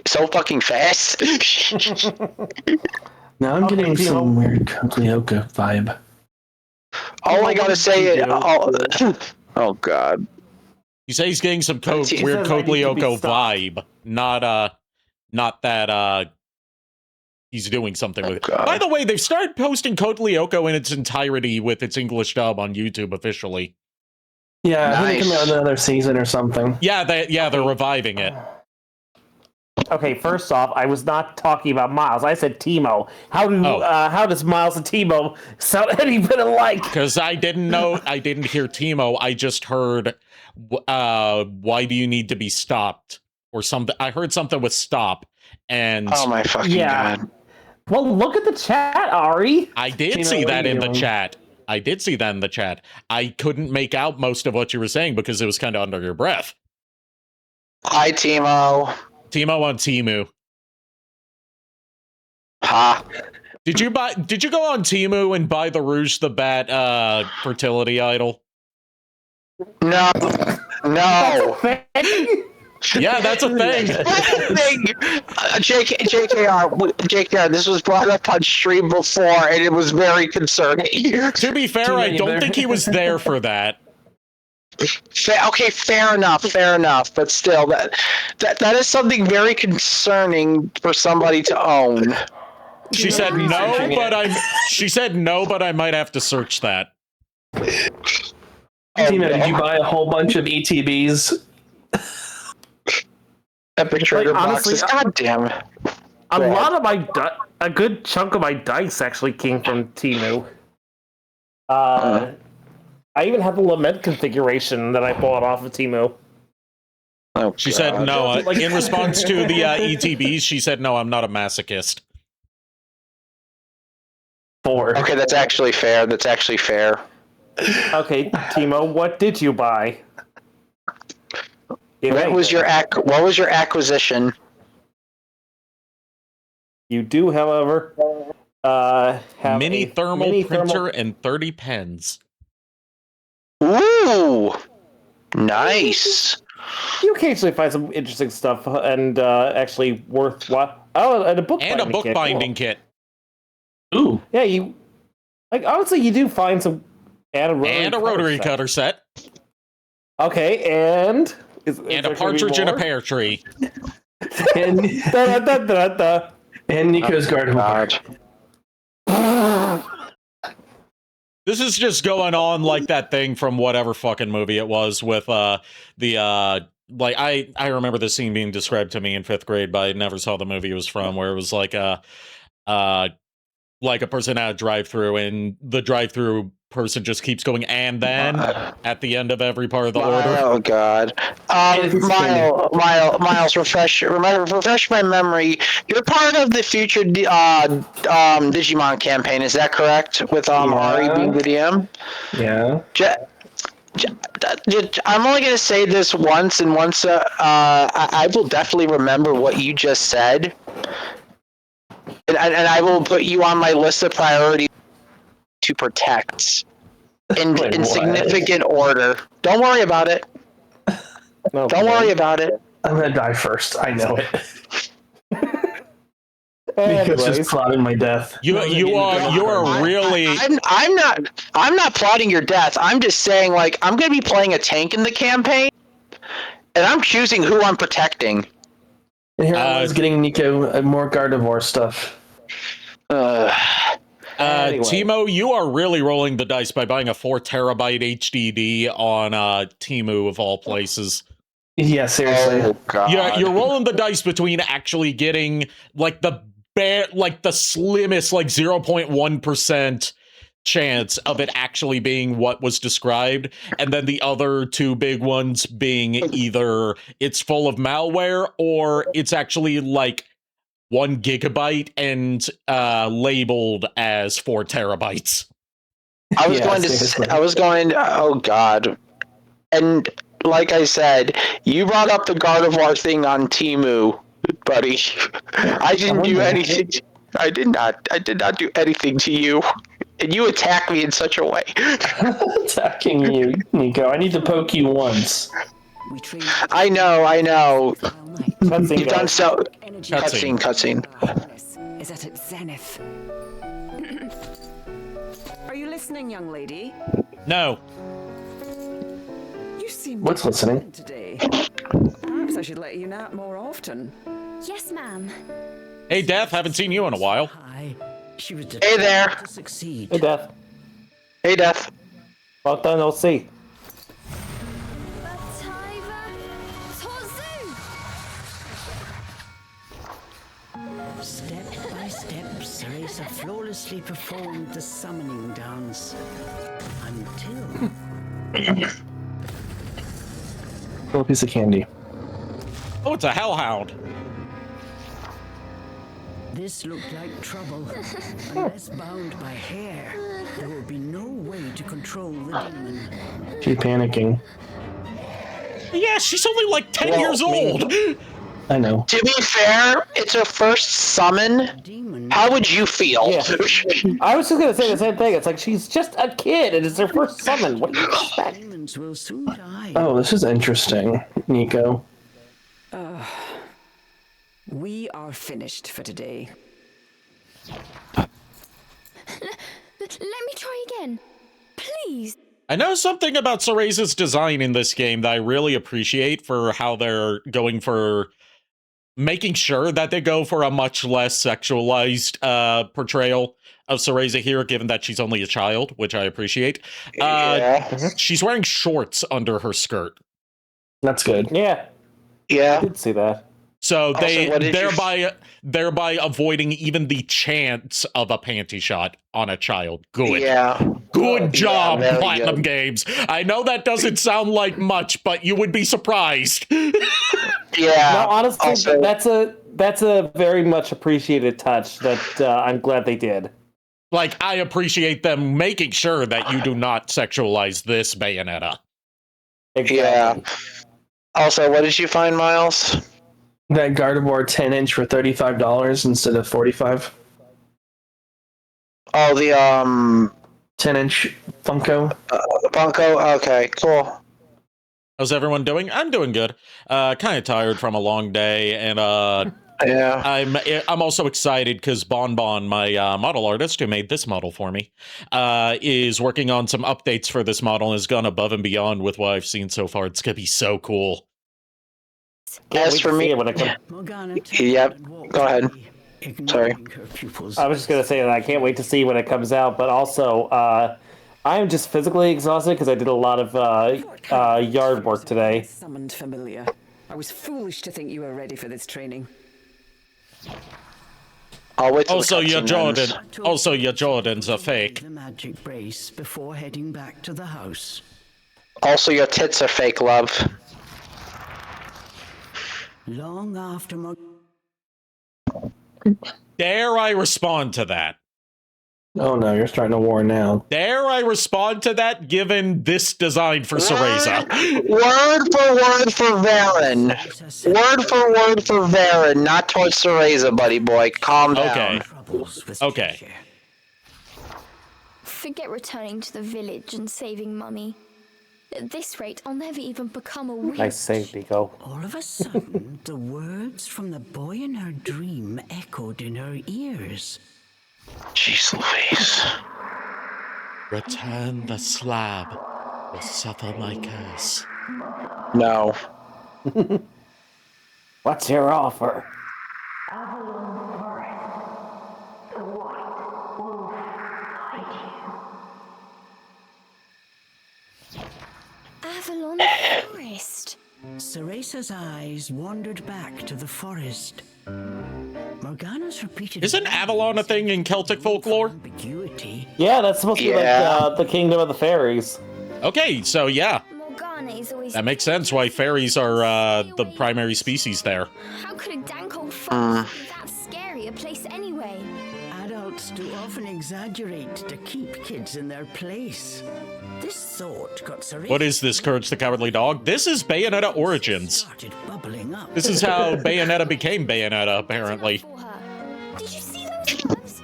so fucking fast. Now I'm getting some weird Kotlioka vibe. All I gotta say is, oh god. You say he's getting some weird Code Lyoko vibe, not that he's doing something with it. God. By the way, they've started posting Code Lyoko in its entirety with its English dub on YouTube officially. Yeah, Nice. I think it's another season or something. Yeah, they're reviving it. Okay, first off, I was not talking about Miles. I said Teemo. How does Miles and Teemo sound any bit alike? Because I didn't hear Teemo. I just heard, why do you need to be stopped? Or something. I heard something with stop. And Oh my fucking god. Well, look at the chat, Ari. I did Teemo, see what that are you in the doing? chat. I did see that in the chat. I couldn't make out most of what you were saying because it was kind of under your breath. Hi, Teemo. Teemo on Temu. Ha. Did you go on Temu and buy the Rouge the Bat fertility idol? No. No. Yeah, that's a thing. JKR, this was brought up on stream before, and it was very concerning. To be fair, I don't think he was there for that. Okay, fair enough, but still, that is something very concerning for somebody to own. She said no, but I might have to search that. Tina, did you buy a whole bunch of ETBs? Epic trigger honestly, boxes. God damn it. A good chunk of my dice actually came from Temu. I even have the lament configuration that I bought off of Temu. Oh, she said no. In response to the ETBs, she said, no, I'm not a masochist. 4. Okay, that's actually fair. That's actually fair. Okay, Timo, what did you buy? What was your acquisition? You do, however, have mini a thermal printer and 30 pens. Ooh, nice. You occasionally find some interesting stuff and actually worthwhile. Oh, and a bookbinding kit. Ooh, yeah. You honestly, you do find some and a rotary cutter set. Okay, and a partridge in a pear tree. and Nico's Garden. This is just going on like that thing from whatever fucking movie it was with I remember this scene being described to me in 5th grade, but I never saw the movie it was from, where it was like a person at a drive-thru, and the drive-thru person just keeps going and then at the end of every part of the order. Oh God, Miles, refresh my memory. You're part of the future Digimon campaign, is that correct? With Ari being the DM. Yeah. I'm only going to say this once, and once I will definitely remember what you just said, and I will put you on my list of priorities to protect in significant order. Don't worry about it. No, Don't worry about it. I'm gonna die first. I know it. Nico's just plotting my death. You are really. I'm not plotting your death. I'm just saying, like, I'm gonna be playing a tank in the campaign, and I'm choosing who I'm protecting. And here I was getting Nico more Gardevoir stuff. Anyway. Timo, you are really rolling the dice by buying a 4 terabyte HDD on Temu of all places. Yeah, seriously. Oh, God. You're rolling the dice between actually getting like the slimmest, like 0.1% chance of it actually being what was described, and then the other 2 big ones being either it's full of malware or it's actually like 1 gigabyte and labeled as 4 terabytes. I was going. Oh God! And like I said, you brought up the Gardevoir thing on Temu, buddy. I didn't do anything. I did not do anything to you, and you attacked me in such a way. Attacking you, Nico. I need to poke you once. I know. You've done so. Cutscene. Is at its zenith. Are you listening, young lady? No. You seem What's listening today. Perhaps I should let you nap more often. Yes, ma'am. Hey, Death, haven't seen you in a while. Hey there. Hey, Death. Hey, Death. Well done, I'll see. Step by step, Cereza flawlessly performed the summoning dance. Until... Little piece of candy. Oh, it's a hellhound. This looked like trouble. Unless bound by hair, there will be no way to control the demon. She's panicking. Yeah, she's only like 10 years old. I know. To be fair, it's her first summon. How would you feel? Yeah. I was just gonna say the same thing. It's like she's just a kid and it's her first summon. What do you expect? Demons will soon die. Oh, this is interesting, Nico. We are finished for today. Let me try again. Please. I know something about Cereza's design in this game that I really appreciate for how they're going for making sure that they go for a much less sexualized portrayal of Cereza here, given that she's only a child, which I appreciate. She's wearing shorts under her skirt. That's good. Yeah. Yeah. I did see that. So they thereby avoiding even the chance of a panty shot on a child. Good. Yeah. Good. Good job, very Platinum good. Games. I know that doesn't sound like much, but you would be surprised. Yeah. No, honestly, also, that's a very much appreciated touch that I'm glad they did. Like, I appreciate them making sure that you do not sexualize this Bayonetta. Exactly. Yeah. Also, what did you find, Miles? That Gardevoir 10-inch for $35 instead of $45. Oh, the 10-inch Funko. Funko. Okay, cool. How's everyone doing? I'm doing good. Kind of tired from a long day, and Yeah. I'm also excited because Bonbon, my model artist who made this model for me, is working on some updates for this model and has gone above and beyond with what I've seen so far. It's gonna be so cool. As for me, when it comes, yep. Go ahead. Sorry. I was just gonna say that I can't wait to see when it comes out. But also, I am just physically exhausted because I did a lot of yard work today. Summoned familiar. I was foolish to think you were ready for this training. I'll wait till Also, the your cutscene Jordan. ends. Also, your Jordans are fake. The magic brace before heading back to the house. Also, your tits are fake, love. Long after Dare I respond to that? Oh no, you're starting to war now. Dare I respond to that given this design for Cereza? Word for Varen. Word for Varen, not towards Cereza, buddy boy. Calm down. Okay. troubles with Okay. Cheshire. Forget returning to the village and saving Mummy. At this rate, I'll never even become a witch. Nice save, Nico. All of a sudden, the words from the boy in her dream echoed in her ears. Jeez Louise. Return the slab or suffer my curse. No. What's your offer? Avalon Forest. Cereza's eyes wandered back to the forest. Morgana's repeated. Isn't Avalon a thing in Celtic folklore? Ambiguity. Yeah, that's supposed to be Yeah. like the kingdom of the fairies. Okay, so yeah, Morgana is always. that makes sense why fairies are the primary species there. How could a dank old forest be that scary a place anyway? Adults do often exaggerate to keep kids in their place. This thought got Cereza. What is this, Courage the Cowardly Dog? This is Bayonetta Origins. Started bubbling up. This is how Bayonetta became Bayonetta, apparently. For her. Did you see those gloves?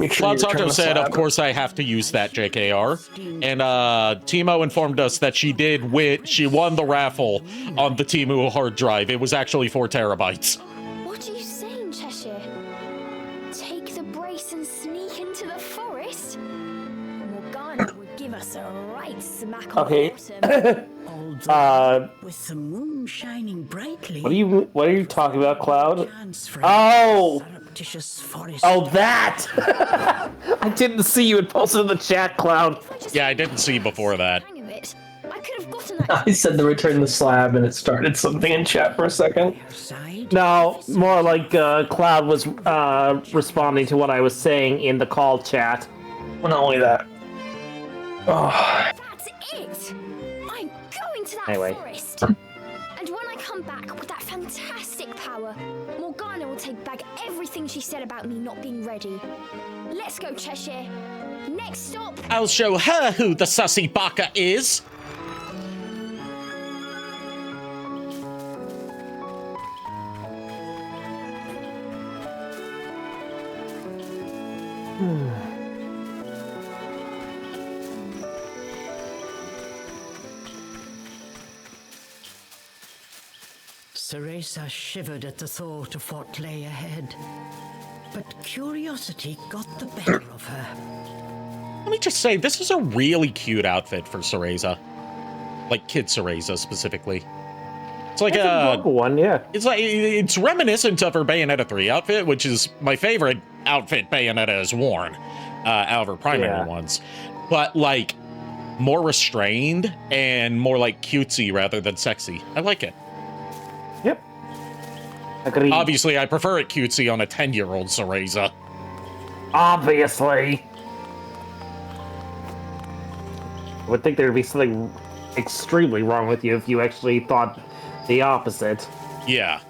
Make sure you Cloud return Santo the said, slab. of course I have to use that, JKR. And Timo informed us that she won the raffle on the Temu hard drive. It was actually 4 terabytes. What are you saying, Cheshire? Take the brace and sneak into the forest? Morgana would give us a right smack on Okay. the bottom. Uh, With the moon shining brightly. what are you talking about, Cloud? chance for Oh! a surreptitious forest. Oh, that! I didn't see you had posted in the chat, Cloud. If I just Yeah, I didn't see before that. hang of it, I could have gotten that. I said to return the slab and it started something in chat for a second. Side. No, more like Cloud was responding to what I was saying in the call chat. Well, not only that. Oh, That's it! I'm going to that Anyway. forest! And when I come back with that fantastic power, Morgana will take back everything she said about me not being ready. Let's go, Cheshire. Next stop, I'll show her who the sussy baka is. Cereza shivered at the thought of what lay ahead. But curiosity got the better of her. Let me just say, this is a really cute outfit for Cereza. Like Kid Cereza, specifically. It's like That's a local one, yeah. it's reminiscent of her Bayonetta 3 outfit, which is my favorite outfit Bayonetta has worn, out of her primary ones. But, like, more restrained and more, like, cutesy rather than sexy. I like it. Yep. Agreed. Obviously, I prefer it cutesy on a 10-year-old Cereza. Obviously. I would think there'd be something extremely wrong with you if you actually thought the opposite. Yeah.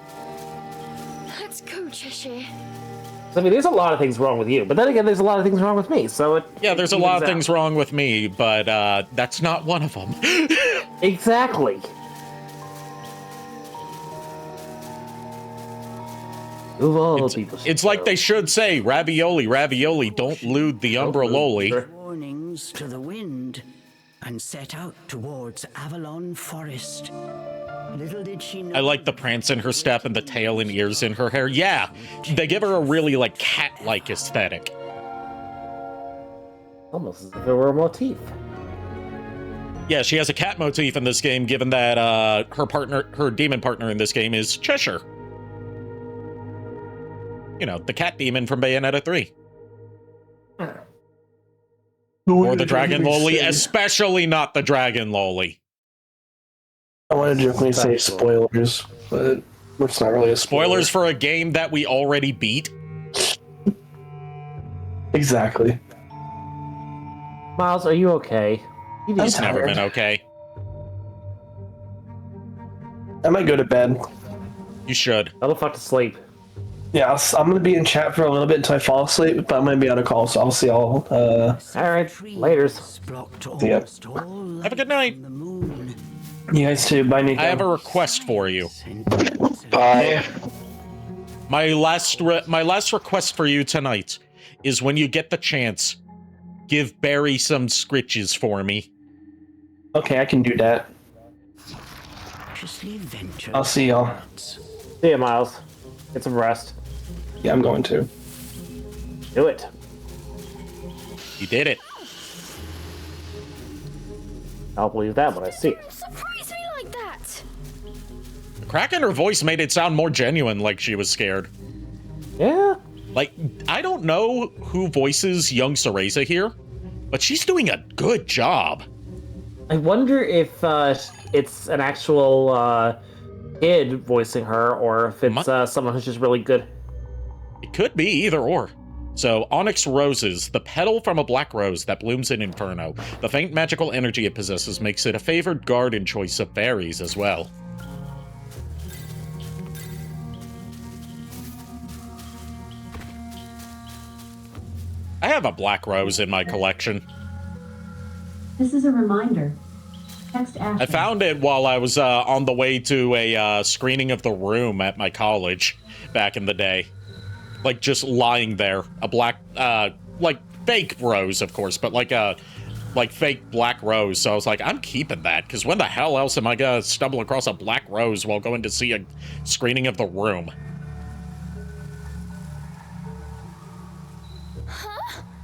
Let's go, Cheshire. I mean, there's a lot of things wrong with you, but then again, there's a lot of things wrong with me, so it... Yeah, there's a lot of things wrong with me, but that's not one of them. Exactly. Move all people. It's like they should say, ravioli, ravioli, don't lewd the Umbra loli. Warnings to the wind and set out towards Avalon Forest. Little did she know. I like the prance in her step and the tail and ears in her hair. Yeah, they give her a really, like, cat-like aesthetic. Almost as if it were a motif. Yeah, she has a cat motif in this game, given that her demon partner in this game is Cheshire. You know, the cat demon from Bayonetta 3. Or the dragon loli, especially not the dragon loli. I wanted to jokingly say spoilers, but it's not really a spoiler. Spoilers for a game that we already beat? Exactly. Miles, are you okay? He's never been okay. I might go to bed. You should. Go the fuck to sleep. Yeah, I'm going to be in chat for a little bit until I fall asleep, but I'm going to be on a call, so I'll see y'all. Alright, laters. Yep. Have a good night. You guys too. Bye, Nico. I have a request for you. Bye. My last request for you tonight is when you get the chance, give Barry some scritches for me. Okay, I can do that. I'll see y'all. See ya, Miles. Get some rest. Yeah, I'm going to. Do it. You did it. I'll believe that when I see it. Surprise me like that! The crack in her voice made it sound more genuine, like she was scared. Yeah. Like, I don't know who voices young Cereza here, but she's doing a good job. I wonder if it's an actual kid voicing her, or if it's someone who's just really good. It could be either or. So, Onyx Roses, the petal from a black rose that blooms in Inferno. The faint magical energy it possesses makes it a favored garden choice of fairies as well. I have a black rose in my collection. This is a reminder. Text Ashley. I found it while I was on the way to a screening of The Room at my college back in the day. Like, just lying there. A black, like, fake rose, of course, but like a, fake black rose. So I was like, I'm keeping that, because when the hell else am I gonna stumble across a black rose while going to see a screening of The Room?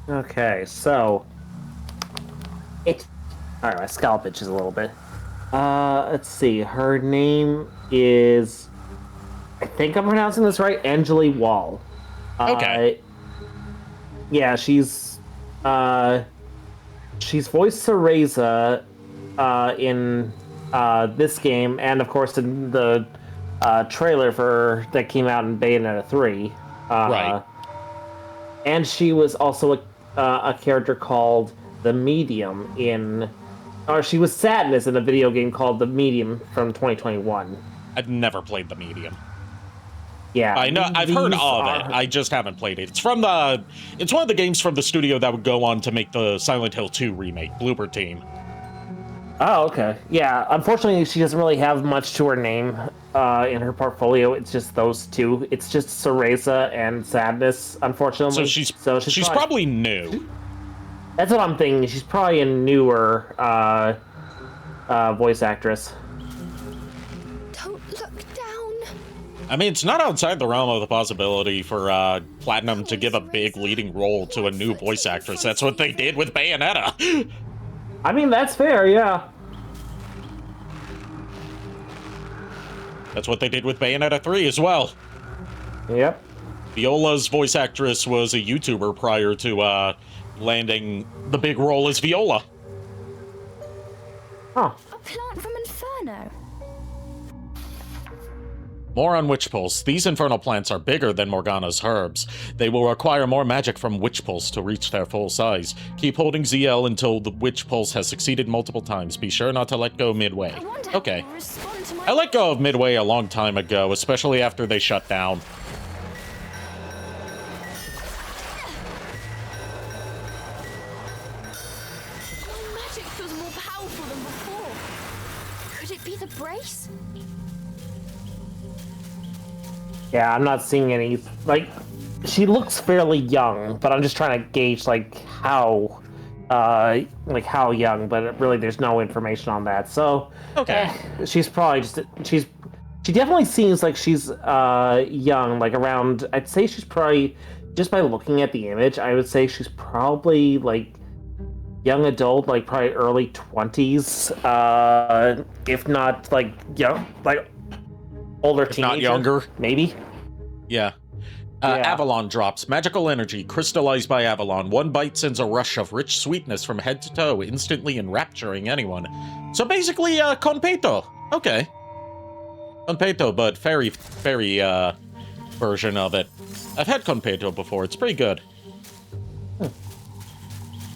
Okay, so... Alright, my scalp itches a little bit. Let's see. Her name is... I think I'm pronouncing this right. Angeli Wall. Okay. Yeah, she's voiced Cereza in this game, and of course in the trailer that came out in Bayonetta 3. Right. And she was also a character called the Medium or she was Sadness in a video game called The Medium from 2021. I've never played The Medium. Yeah, I know. I've heard of it. I just haven't played it. It's one of the games from the studio that would go on to make the Silent Hill 2 remake, Bloober Team. Oh, okay. Yeah, unfortunately, she doesn't really have much to her name in her portfolio. It's just those two. It's just Cereza and Sadness, unfortunately. So she's probably new. That's what I'm thinking. She's probably a newer voice actress. Don't look down. I mean, it's not outside the realm of the possibility for Platinum to give a big leading role to a new voice actress. That's what they did with Bayonetta. I mean, that's fair, yeah. That's what they did with Bayonetta 3 as well. Yep. Viola's voice actress was a YouTuber prior to landing the big role as Viola. Huh. A plant from Inferno. More on Witch Pulse. These infernal plants are bigger than Morgana's herbs. They will require more magic from Witch Pulse to reach their full size. Keep holding ZL until the Witch Pulse has succeeded multiple times. Be sure not to let go midway. Okay. I let go of midway a long time ago, especially after they shut down. My magic feels more powerful than before. Could it be the brace? Yeah, I'm not seeing any, like, she looks fairly young, but I'm just trying to gauge, like, how young, but really there's no information on that, so... Okay. She's probably just, she definitely seems like she's, young, like, around, I'd say she's probably, just by looking at the image, I would say she's probably, like, young adult, like, probably early 20s, if not, like, young, like... older teenager, not younger. Maybe. Yeah. Avalon drops. Magical energy, crystallized by Avalon. One bite sends a rush of rich sweetness from head to toe, instantly enrapturing anyone. So basically, Conpeto. Okay. Conpeto, but fairy version of it. I've had Conpeto before. It's pretty good.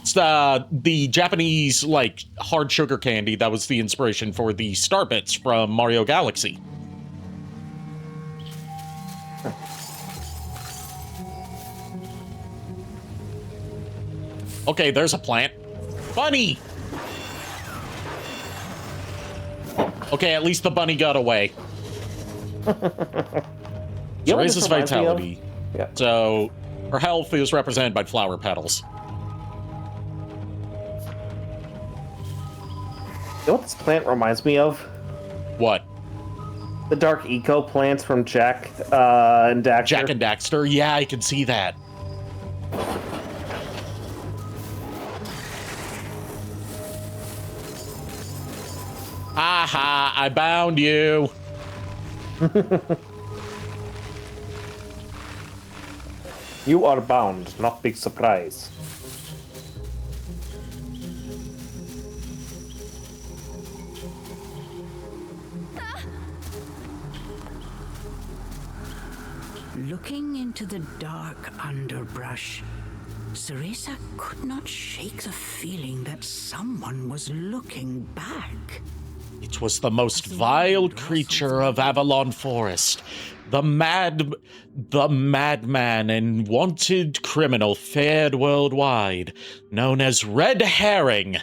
It's the Japanese, like, hard sugar candy that was the inspiration for the Star Bits from Mario Galaxy. Okay, there's a plant. Bunny! Okay, at least the bunny got away. Cereza's vitality. Yeah. So, her health is represented by flower petals. You know what this plant reminds me of? What? The Dark Eco plants from Jak and Daxter. Jak and Daxter? Yeah, I can see that. Aha, I bound you. You are bound, not big surprise. Looking into the dark underbrush, Cereza could not shake the feeling that someone was looking back. It was the most vile creature of Avalon Forest. The madman and wanted criminal feared worldwide, known as Red Herring.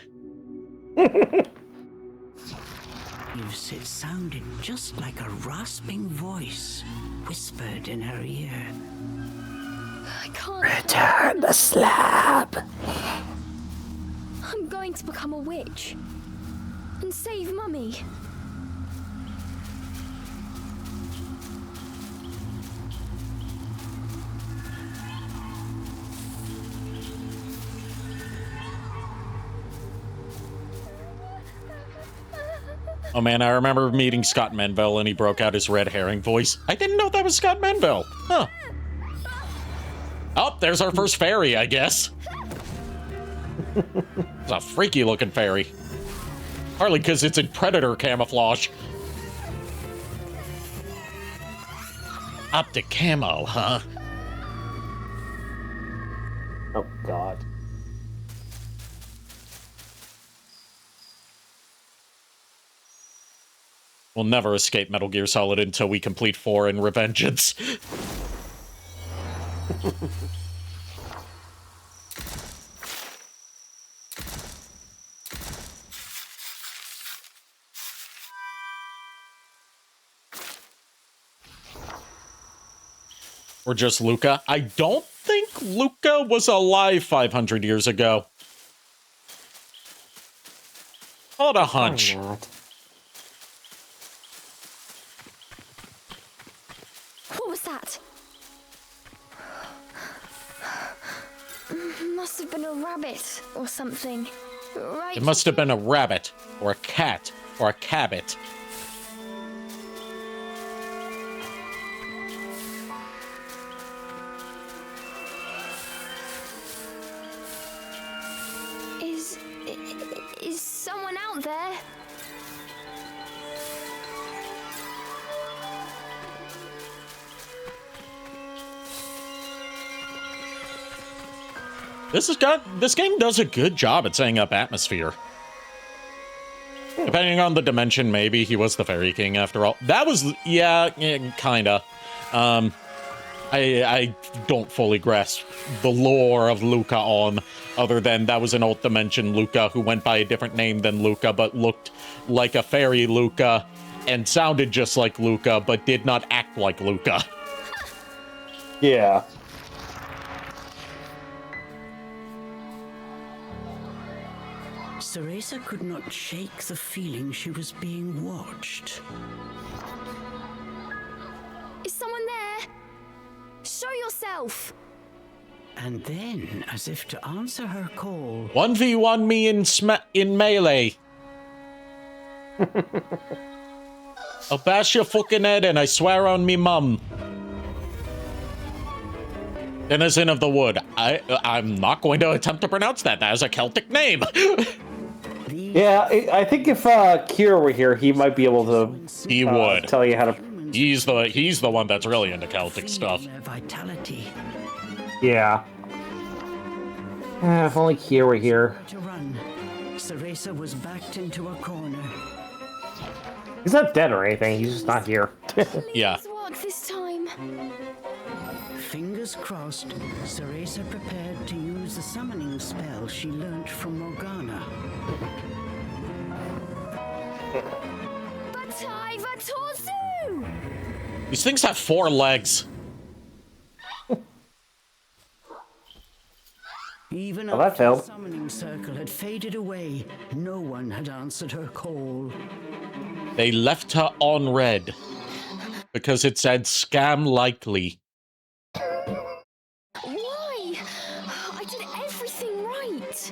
It sounded just like a rasping voice whispered in her ear. I can't. Return the slab. I'm going to become a witch and save Mummy. Oh man, I remember meeting Scott Menville and he broke out his red herring voice. I didn't know that was Scott Menville. Huh. Oh, there's our first fairy, I guess. It's a freaky looking fairy. Partly because it's in predator camouflage. Optic camo, huh? Oh, God. We'll never escape Metal Gear Solid until we complete 4 in Revengeance. Or just Luca. I don't think Luca was alive 500 years ago. Hold a hunch. What was that? Must have been a rabbit or something. Right? It must have been a rabbit, or a cat, or a cabbit. Is someone out there? This game does a good job at setting up atmosphere. Depending on the dimension, maybe he was the Fairy King after all. That was, yeah, kinda. I don't fully grasp the lore of Luca on, other than that was an alt dimension Luca who went by a different name than Luca, but looked like a fairy Luca, and sounded just like Luca, but did not act like Luca. Yeah. Cereza could not shake the feeling she was being watched. Is someone there? Show yourself! And then, as if to answer her call... 1v1 me in melee. I'll bash your fucking head and I swear on me mum. Denizen of the Wood. I'm not going to attempt to pronounce that. That is a Celtic name. Yeah, I think if Kira were here, he might be able to. He would tell you how to. He's the one that's really into Celtic stuff. Vitality. Yeah. If only Kira were here. To run, Cereza was backed into a corner. He's not dead or anything. He's just not here. Yeah. Work this time. Fingers crossed, Cereza prepared to use the summoning spell she learnt from Morgana. Batai Vatorzu! These things have 4 legs. Even that after failed. the summoning circle had faded away, no one had answered her call. They left her on red because it said scam likely. Why? I did everything right.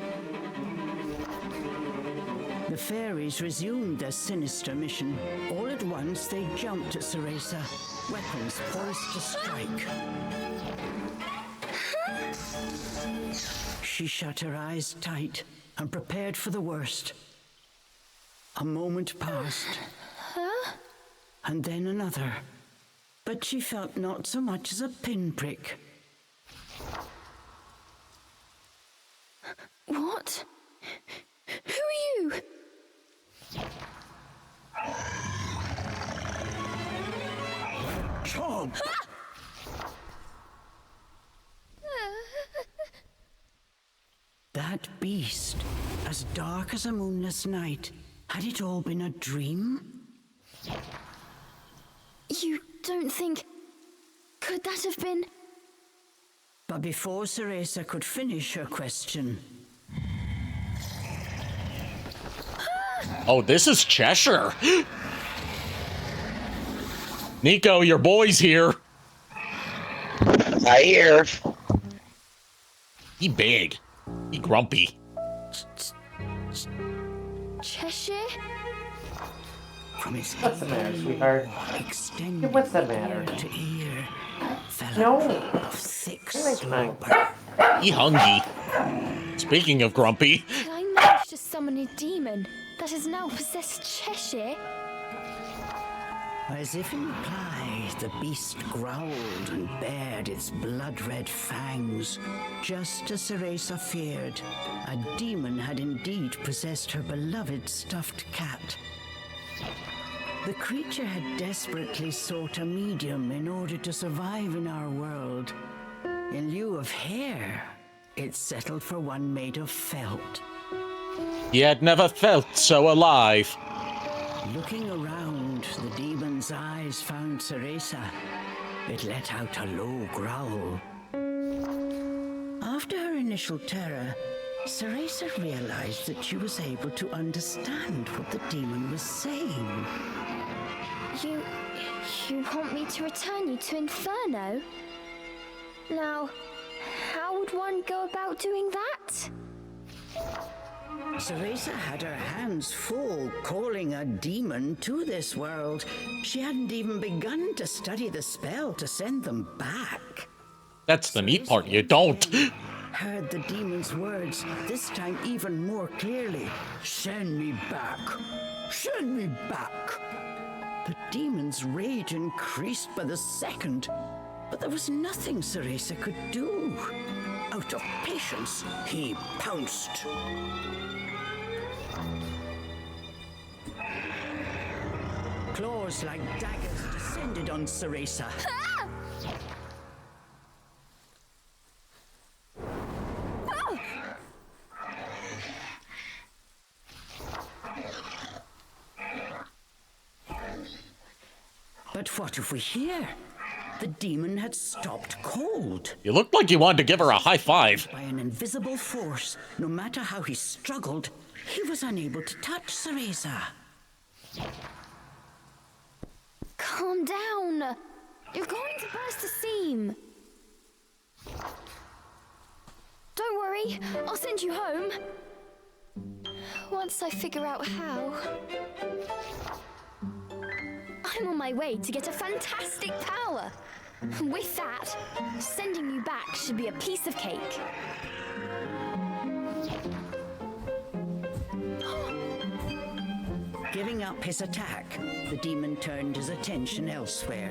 The fairies resumed their sinister mission. All at once, they jumped at Cereza, weapons poised to strike. She shut her eyes tight and prepared for the worst. A moment passed, and then another. But she felt not so much as a pinprick. What? Who are you? Chomp! That beast, as dark as a moonless night, had it all been a dream? You don't think... Could that have been... But before Cereza could finish her question... Oh, this is Cheshire. Nico, your boy's here. I hear. He big. He grumpy. Cheshire? From his What's the matter, sweetheart? extended What's the matter? ear to ear, fell No. a drop of thick Wait a minute. slobber. He hungry. Speaking of grumpy. Did I manage to summon a demon that has now possessed Cheshire? As if in reply, the beast growled and bared its blood-red fangs. Just as Cereza feared, a demon had indeed possessed her beloved stuffed cat. The creature had desperately sought a medium in order to survive in our world. In lieu of hair, it settled for one made of felt. He had never felt so alive. Looking around, the demon's eyes found Cereza. It let out a low growl. After her initial terror, Cereza realized that she was able to understand what the demon was saying. You want me to return you to Inferno? Now, how would one go about doing that? Cereza had her hands full calling a demon to this world. She hadn't even begun to study the spell to send them back. That's the neat part, you don't. Heard the demon's words, this time even more clearly. Send me back. Send me back. The demon's rage increased by the second, but there was nothing Cereza could do. Out of patience, he pounced. Claws like daggers descended on Cereza. Ah! Oh! But what if we hear? The demon had stopped cold. You looked like you wanted to give her a high five. By an invisible force, no matter how he struggled, he was unable to touch Cereza. Calm down. You're going to burst the seam. Don't worry, I'll send you home. Once I figure out how. I'm on my way to get a fantastic power. With that, sending you back should be a piece of cake. Giving up his attack, the demon turned his attention elsewhere.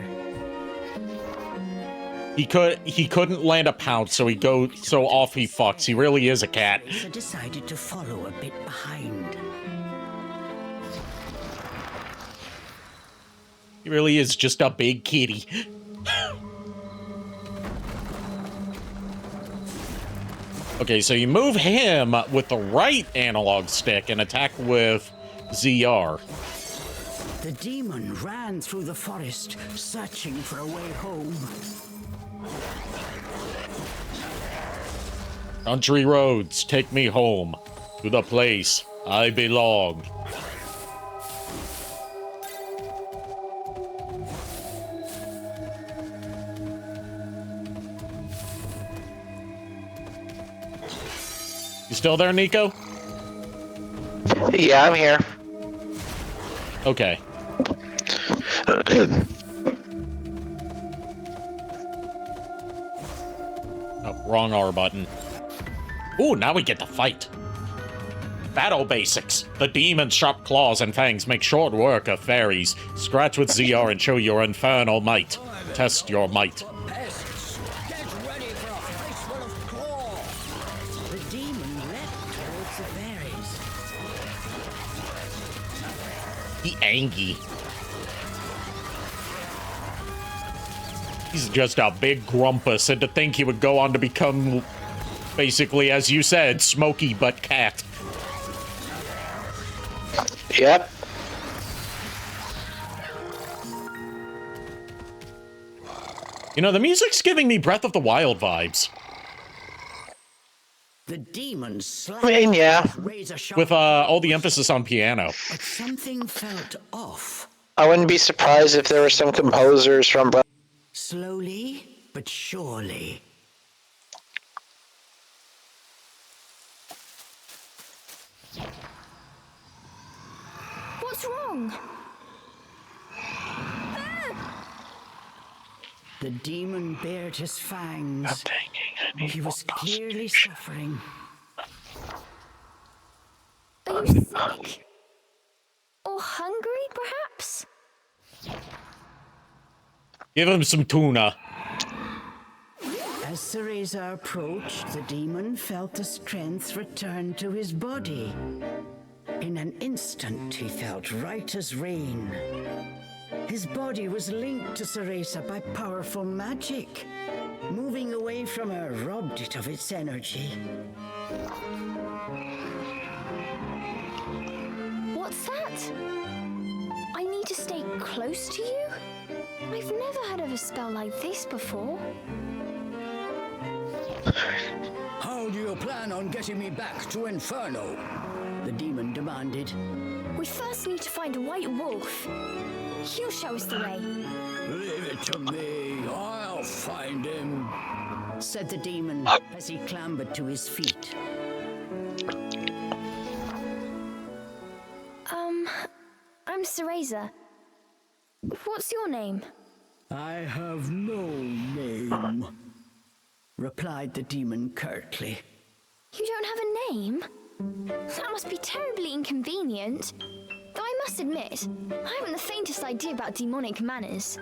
He couldn't land a pounce, so off he fucks. He really is a cat. Cereza decided to follow a bit behind. He really is just a big kitty. Okay, so you move him with the right analog stick and attack with ZR. The demon ran through the forest, searching for a way home. Country roads, take me home to the place I belong. You still there, Nico? Yeah, I'm here. Okay. Oh, wrong R button. Ooh, now we get to fight. Battle basics. The demon's sharp claws and fangs make short work of fairies. Scratch with ZR and show your infernal might. Test your might. Pests, get ready for a face full of claw. The demon leapt towards the fairies. He angry. He's just a big grumpus, and to think he would go on to become, basically, as you said, Smokey but cat. Yep. You know, the music's giving me Breath of the Wild vibes. The demon slapped I mean, yeah. With all the emphasis on piano. But something felt off. I wouldn't be surprised if there were some composers from... Slowly, but surely. What's wrong? The demon bared his fangs. He was clearly suffering. Are you sick? Or hungry, perhaps? Give him some tuna. As Cereza approached, the demon felt the strength return to his body. In an instant, he felt right as rain. His body was linked to Cereza by powerful magic. Moving away from her robbed it of its energy. What's that? I need to stay close to you? I've never heard of a spell like this before. How do you plan on getting me back to Inferno? The demon demanded. We first need to find a white wolf. He'll show us the way. Leave it to me. I'll find him, said the demon as he clambered to his feet. I'm Cereza. What's your name? I have no name, replied the demon curtly. You don't have a name? That must be terribly inconvenient. Though I must admit, I haven't the faintest idea about demonic manners.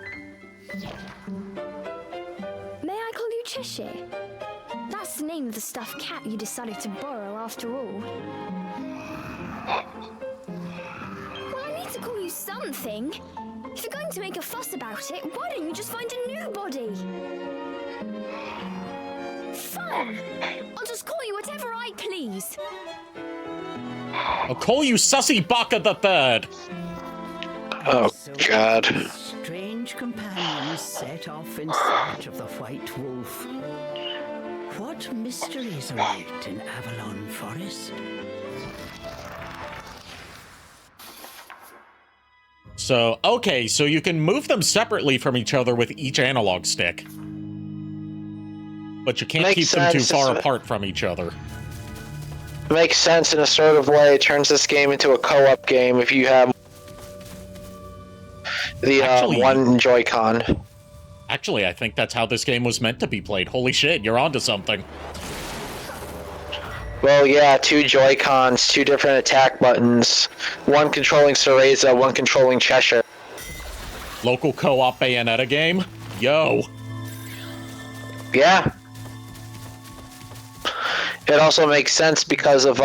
May I call you Cheshire? That's the name of the stuffed cat you decided to borrow after all. Well, I need to call you something. If you're going to make a fuss about it, why don't you just find a new body? Fine. I'll just call you whatever I please. I'll call you Sussy Baka the Third. Oh, God. Strange companions set off in search of the White Wolf. What mysteries await in Avalon Forest? So, okay, so you can move them separately from each other with each analog stick. But you can't keep them too far apart from each other. Makes sense in a sort of way. It turns this game into a co-op game if you have the one Joy-Con. Actually, I think that's how this game was meant to be played. Holy shit, you're onto something. Well, yeah, 2 Joy-Cons, 2 different attack buttons. One controlling Cereza, one controlling Cheshire. Local co-op Bayonetta game? Yo. Yeah. It also makes sense because of,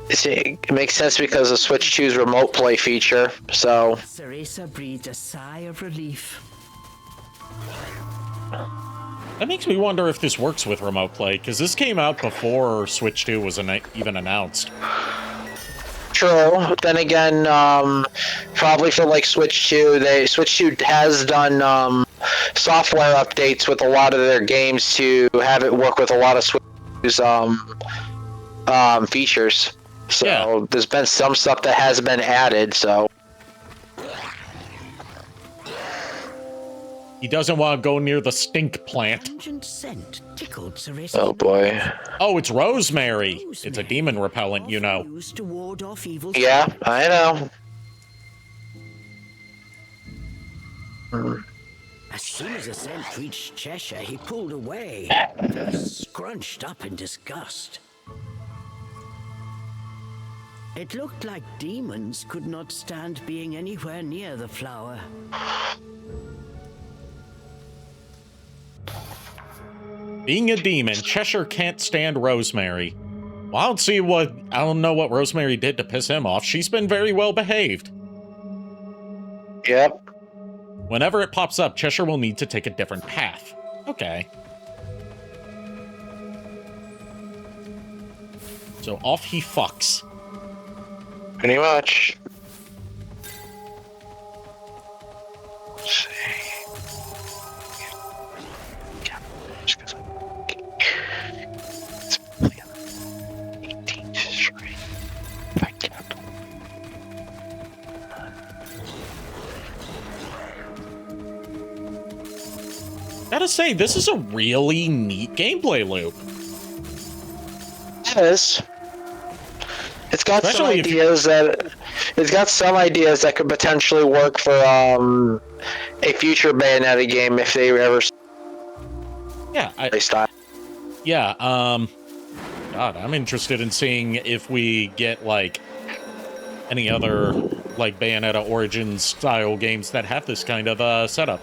it makes sense because of Switch 2's remote play feature, so... Cereza breathed a sigh of relief. That makes me wonder if this works with remote play, because this came out before Switch 2 was even announced. True. Then again, probably for like Switch 2, Switch 2 has done software updates with a lot of their games to have it work with a lot of Switch's features. So yeah. There's been some stuff that has been added, so... He doesn't want to go near the stink plant. Scent tickled Cereza. Oh boy. Oh, it's rosemary. It's a demon repellent, you know. Used to ward off evil. Yeah, I know. As soon as the scent reached Cheshire, he pulled away, scrunched up in disgust. It looked like demons could not stand being anywhere near the flower. Being a demon, Cheshire can't stand Rosemary. Well, I don't know what Rosemary did to piss him off. She's been very well behaved. Yep. Whenever it pops up, Cheshire will need to take a different path. Okay. So off he fucks. Pretty much. Let's see. Gotta say, this is a really neat gameplay loop. It is. It's got some ideas that could potentially work for a future Bayonetta game if they ever. Yeah, God, I'm interested in seeing if we get like any other like Bayonetta Origins style games that have this kind of setup.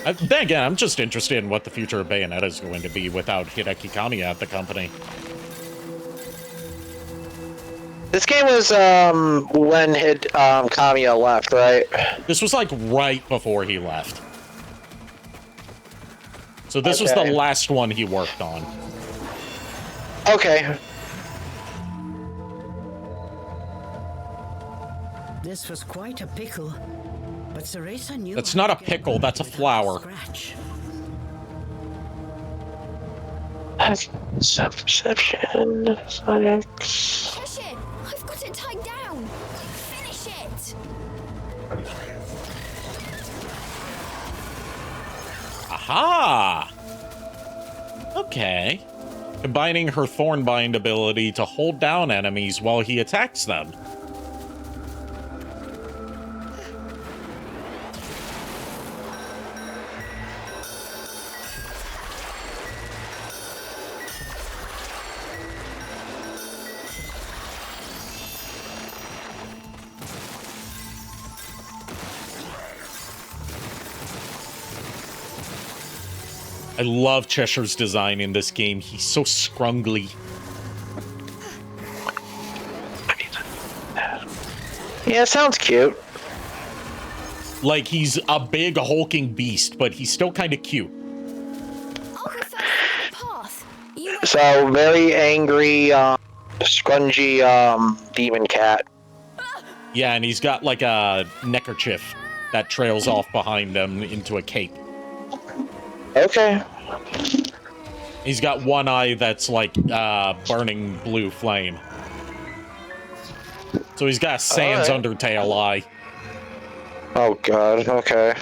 Then again, I'm just interested in what the future of Bayonetta is going to be without Hideki Kamiya at the company. This game was when Kamiya left, right? This was like right before he left. So this was the last one he worked on. Okay. This was quite a pickle, but Cereza knew. That's not a pickle, that's a flower. Self-perception, Sonic. Cheshire, I've got it tied down. Finish it. Aha! Okay. Combining her Thornbind ability to hold down enemies while he attacks them. love Cheshire's design in this game. He's so scrungly. Yeah, sounds cute. Like, he's a big, hulking beast, but he's still kind of cute. So, very angry, scrungy, demon cat. Yeah, and he's got, like, a neckerchief that trails off behind him into a cape. Okay. He's got one eye that's, like, burning blue flame. So he's got a Sans Undertale eye. Oh god, okay.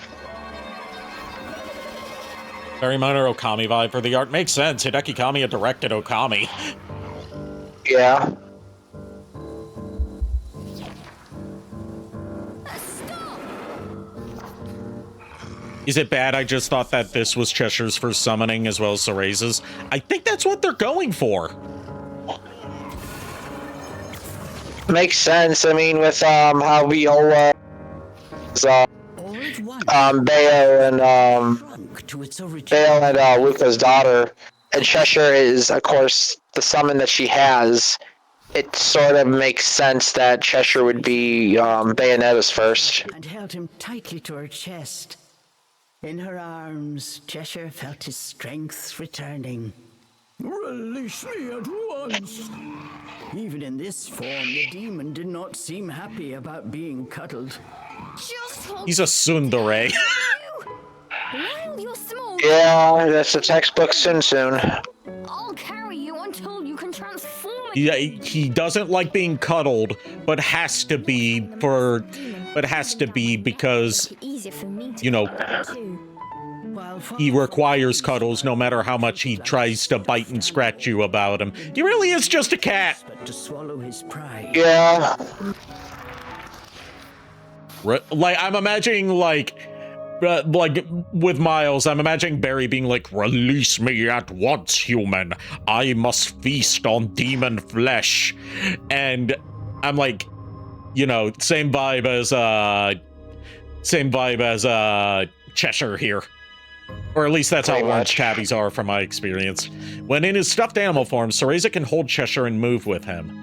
Very minor Okami vibe for the art. Makes sense. Hideki Kamiya directed Okami. Yeah. Is it bad I just thought that this was Cheshire's first summoning as well as Cereza's? I think that's what they're going for. Makes sense. I mean, with how Viola is, Bayo and Luca's daughter, and Cheshire is, of course, the summon that she has. It sort of makes sense that Cheshire would be Bayonetta's first. And held him tightly to her chest. In her arms, Cheshire felt his strength returning. Release me at once! Even in this form, the demon did not seem happy about being cuddled. He's a tsundere. Yeah, that's the textbook soon. I'll carry you until you can transform. Yeah, he doesn't like being cuddled, but has to be because, you know, he requires cuddles no matter how much he tries to bite and scratch you about him. He really is just a cat. But to swallow his pride. Yeah. Like, I'm imagining, like with Miles, I'm imagining Barry being like, "Release me at once, human. I must feast on demon flesh." And I'm like, you know, same vibe as Cheshire here. Or at least that's how orange tabbies are from my experience. When in his stuffed animal form, Cereza can hold Cheshire and move with him.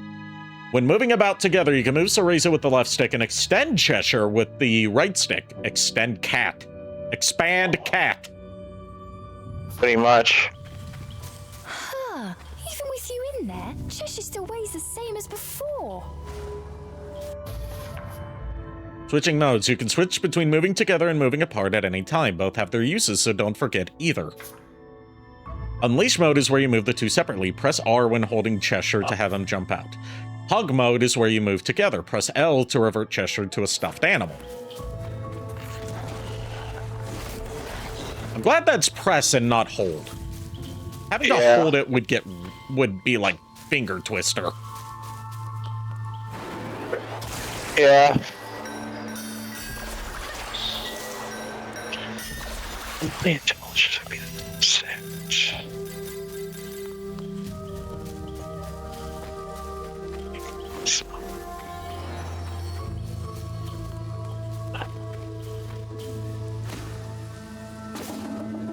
When moving about together, you can move Cereza with the left stick and extend Cheshire with the right stick. Extend cat. Expand cat. Pretty much. Huh. Even with you in there, Cheshire still weighs the same as before. Switching modes. You can switch between moving together and moving apart at any time. Both have their uses, so don't forget either. Unleash mode is where you move the two separately. Press R when holding Cheshire to have him jump out. Hug mode is where you move together. Press L to revert Cheshire to a stuffed animal. I'm glad that's press and not hold. Having to hold it would be like finger twister. Yeah.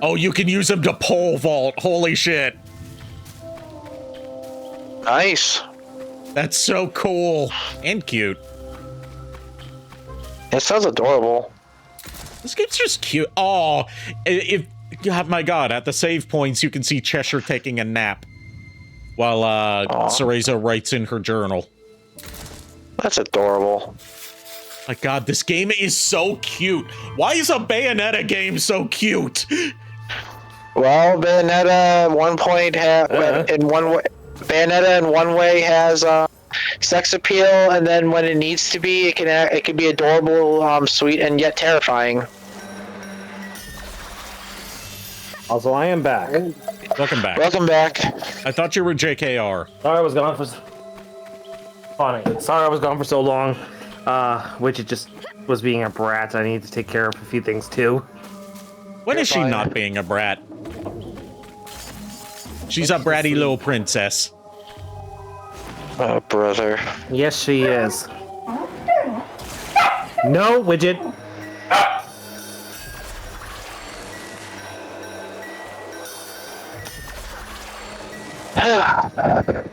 Oh, you can use them to pole vault. Holy shit. Nice. That's so cool. And cute. It sounds adorable. This game's just cute. Oh, my god, at the save points, you can see Cheshire taking a nap while Cereza writes in her journal. That's adorable. My god, this game is so cute. Why is a Bayonetta game so cute? Well, Bayonetta Bayonetta in one way has sex appeal, and then when it needs to be, it can be adorable, sweet, and yet terrifying. Also, I am back. Welcome back. Welcome back. I thought you were JKR. Sorry I was gone for... Funny. Sorry I was gone for so long. Which it just was being a brat. I need to take care of a few things, too. When is she not being a brat? She's a bratty little princess. Oh, brother. Yes, she is. No, Widget. At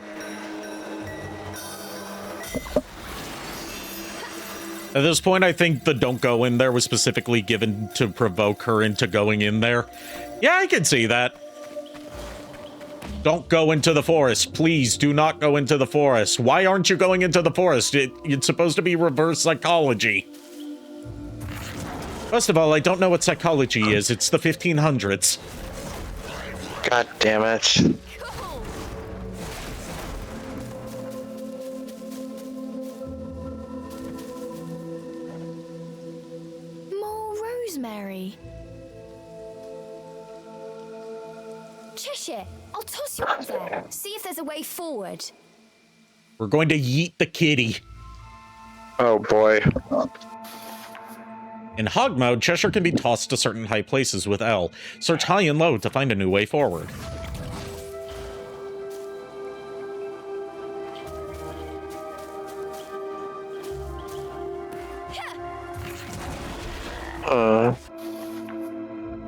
this point, I think the don't go in there was specifically given to provoke her into going in there. Yeah, I can see that. Don't go into the forest. Please do not go into the forest. Why aren't you going into the forest? It's supposed to be reverse psychology. First of all, I don't know what psychology is. It's the 1500s. God damn it. Rosemary. Cheshire, I'll toss you up there. See if there's a way forward. We're going to yeet the kitty. Oh boy. In hog mode, Cheshire can be tossed to certain high places with L. Search high and low to find a new way forward.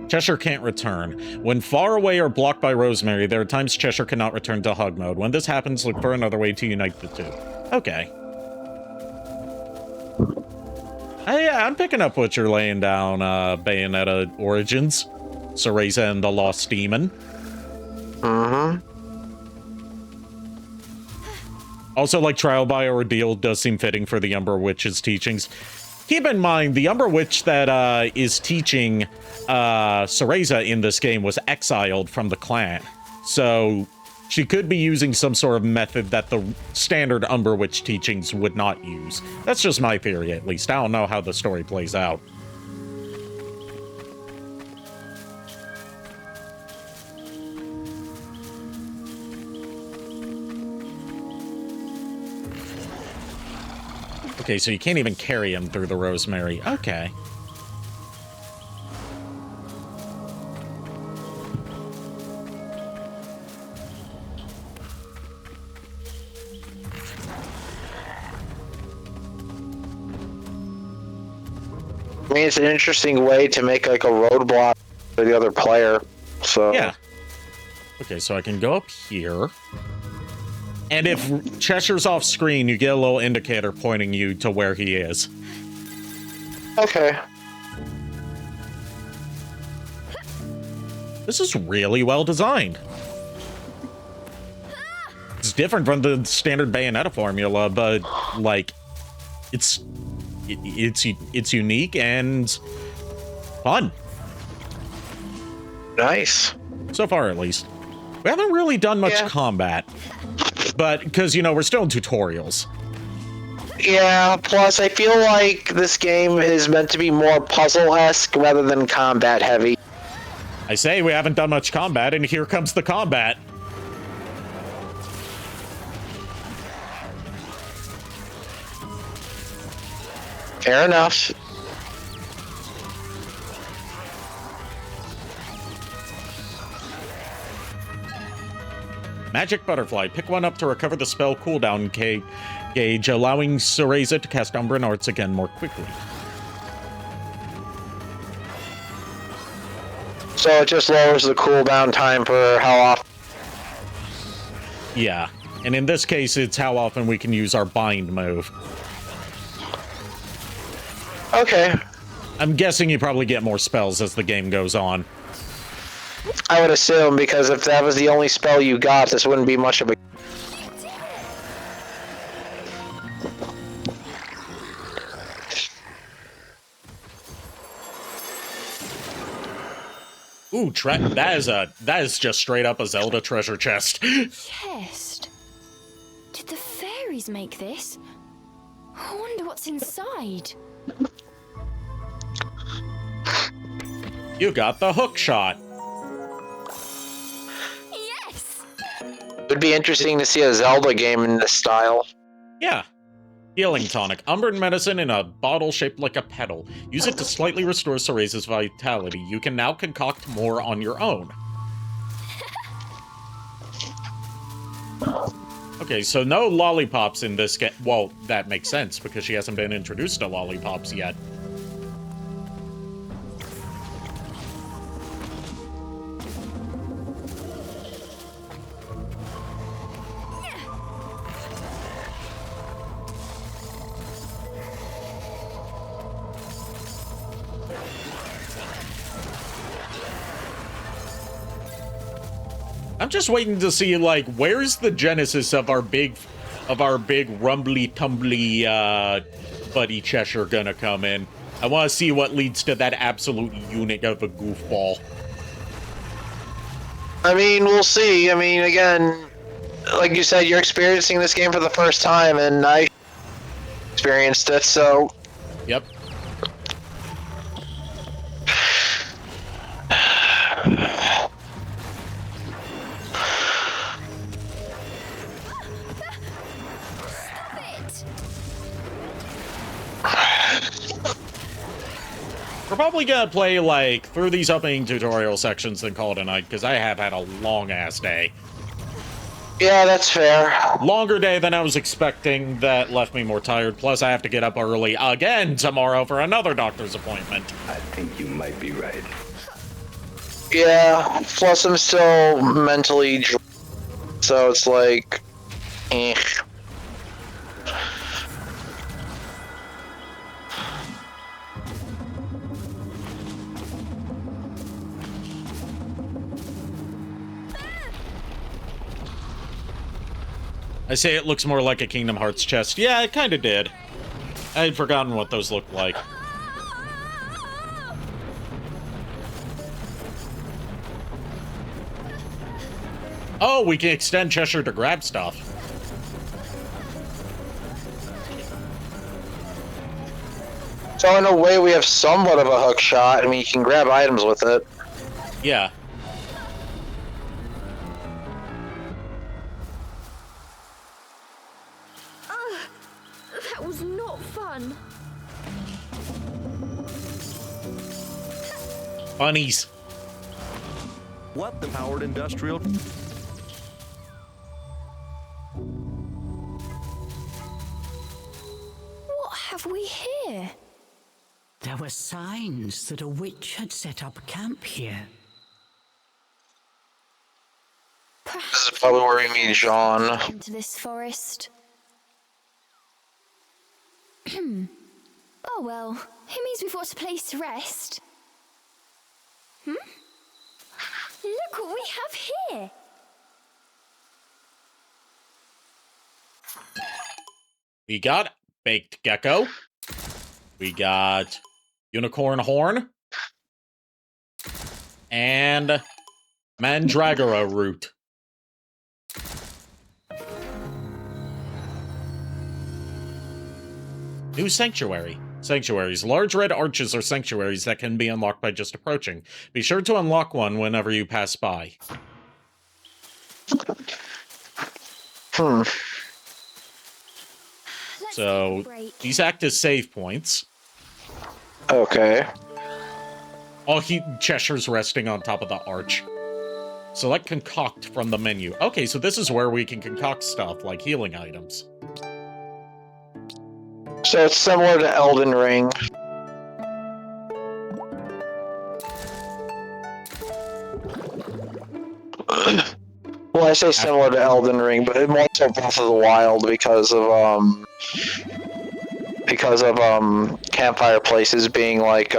Cheshire can't return. When far away or blocked by Rosemary, there are times Cheshire cannot return to hug mode. When this happens, look for another way to unite the two. Okay. Yeah, I'm picking up what you're laying down, Bayonetta Origins. Cereza and the Lost Demon. Also, like, Trial by Ordeal does seem fitting for the Umbra Witch's teachings. Keep in mind, the Umbra Witch that is teaching Cereza in this game was exiled from the clan. So she could be using some sort of method that the standard Umbra Witch teachings would not use. That's just my theory, at least. I don't know how the story plays out. Okay, so you can't even carry him through the Rosemary. Okay. I mean, it's an interesting way to make like a roadblock for the other player. So yeah. Okay, so I can go up here. And if Cheshire's off screen, you get a little indicator pointing you to where he is. Okay. This is really well designed. It's different from the standard Bayonetta formula, but like, it's unique and fun. Nice. So far, at least. We haven't really done much combat. But, because, you know, we're still in tutorials. Yeah, plus I feel like this game is meant to be more puzzle-esque rather than combat-heavy. I say we haven't done much combat, and here comes the combat. Fair enough. Magic Butterfly. Pick one up to recover the spell cooldown gauge, allowing Cereza to cast Umbran Arts again more quickly. So it just lowers the cooldown time for how often? Yeah, and in this case, it's how often we can use our bind move. Okay. I'm guessing you probably get more spells as the game goes on. I would assume, because if that was the only spell you got, this wouldn't be much of a... Ooh, that is just straight up a Zelda treasure chest. Chest? Did the fairies make this? I wonder what's inside. You got the hook shot. It would be interesting to see a Zelda game in this style. Yeah. Healing tonic. Umbran medicine in a bottle shaped like a petal. Use it to slightly restore Cereza's vitality. You can now concoct more on your own. Okay, so no lollipops in this game. Well, that makes sense because she hasn't been introduced to lollipops yet. I'm just waiting to see, like, where's the genesis of our big rumbly tumbly buddy Cheshire gonna come in. I want to see what leads to that absolute unit of a goofball. I mean, we'll see. I mean, again, like you said, you're experiencing this game for the first time, and I experienced it, so... Yep. We're probably gonna play, like, through these opening tutorial sections and call it a night, because I have had a long-ass day. Yeah, that's fair. Longer day than I was expecting, that left me more tired, plus I have to get up early again tomorrow for another doctor's appointment. I think you might be right. Yeah, plus I'm still mentally so it's like... eh. I say it looks more like a Kingdom Hearts chest. Yeah, it kind of did. I had forgotten what those looked like. Oh, we can extend Cheshire to grab stuff. So in a way, we have somewhat of a hook shot. I mean, you can grab items with it. Yeah. That was not fun. Bunnies. What the powered industrial? What have we here? There were signs that a witch had set up camp here. This is probably where we meet Jean. Into this forest. Oh well, it means we've got a place to rest. Look what we have here. We got baked gecko. We got unicorn horn. And mandragora root. New sanctuary. Sanctuaries. Large red arches are sanctuaries that can be unlocked by just approaching. Be sure to unlock one whenever you pass by. So, these act as save points. Okay. Oh, Cheshire's resting on top of the arch. Select concoct from the menu. Okay, so this is where we can concoct stuff, like healing items. So it's similar to Elden Ring. Well, I say similar to Elden Ring, but it more so Breath of the Wild because of campfire places being like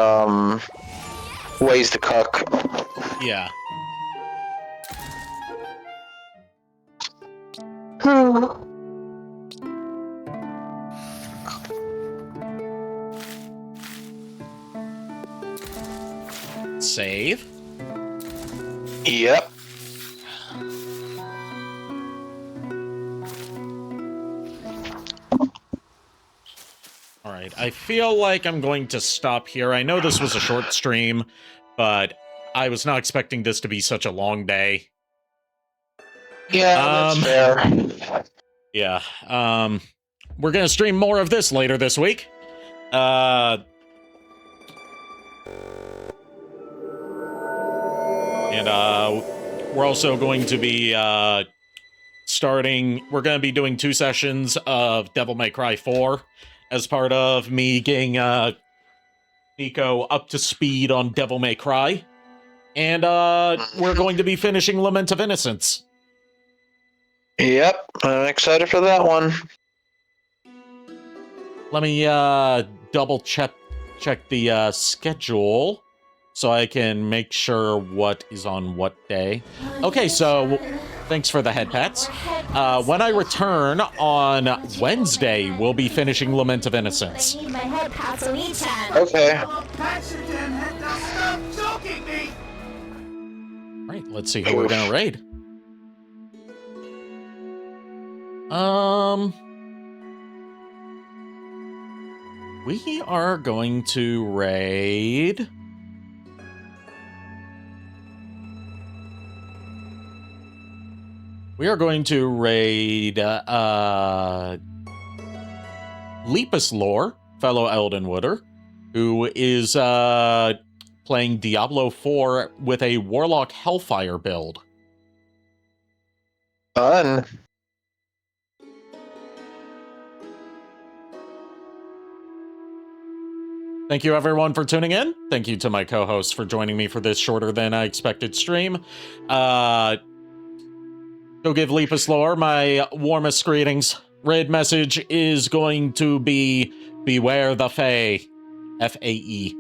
ways to cook. Yeah. Save. Yep. Alright, I feel like I'm going to stop here. I know this was a short stream, but I was not expecting this to be such a long day. Yeah, that's fair. Yeah, we're gonna stream more of this later this week. And we're also going to be we're going to be doing 2 sessions of Devil May Cry 4 as part of me getting Nico up to speed on Devil May Cry. And we're going to be finishing Lament of Innocence. Yep, I'm excited for that one. Let me double check the schedule. so I can make sure what is on what day. Okay, so thanks for the head pats. When I return on Wednesday, we'll be finishing Lament of Innocence. I need my head pats on each end. Okay. All right, let's see who we're gonna raid. We are going to raid. We are going to raid Lepus Lore, fellow Eldenwooder, who is playing Diablo 4 with a Warlock Hellfire build. Fun. Thank you, everyone, for tuning in. Thank you to my co-hosts for joining me for this shorter than I expected stream. Go give Lepus Lore my warmest greetings. Raid message is going to be Beware the Fae. F-A-E.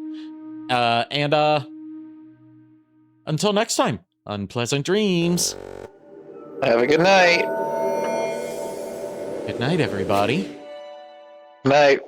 Until next time, unpleasant dreams. Have a good night. Good night, everybody. Night.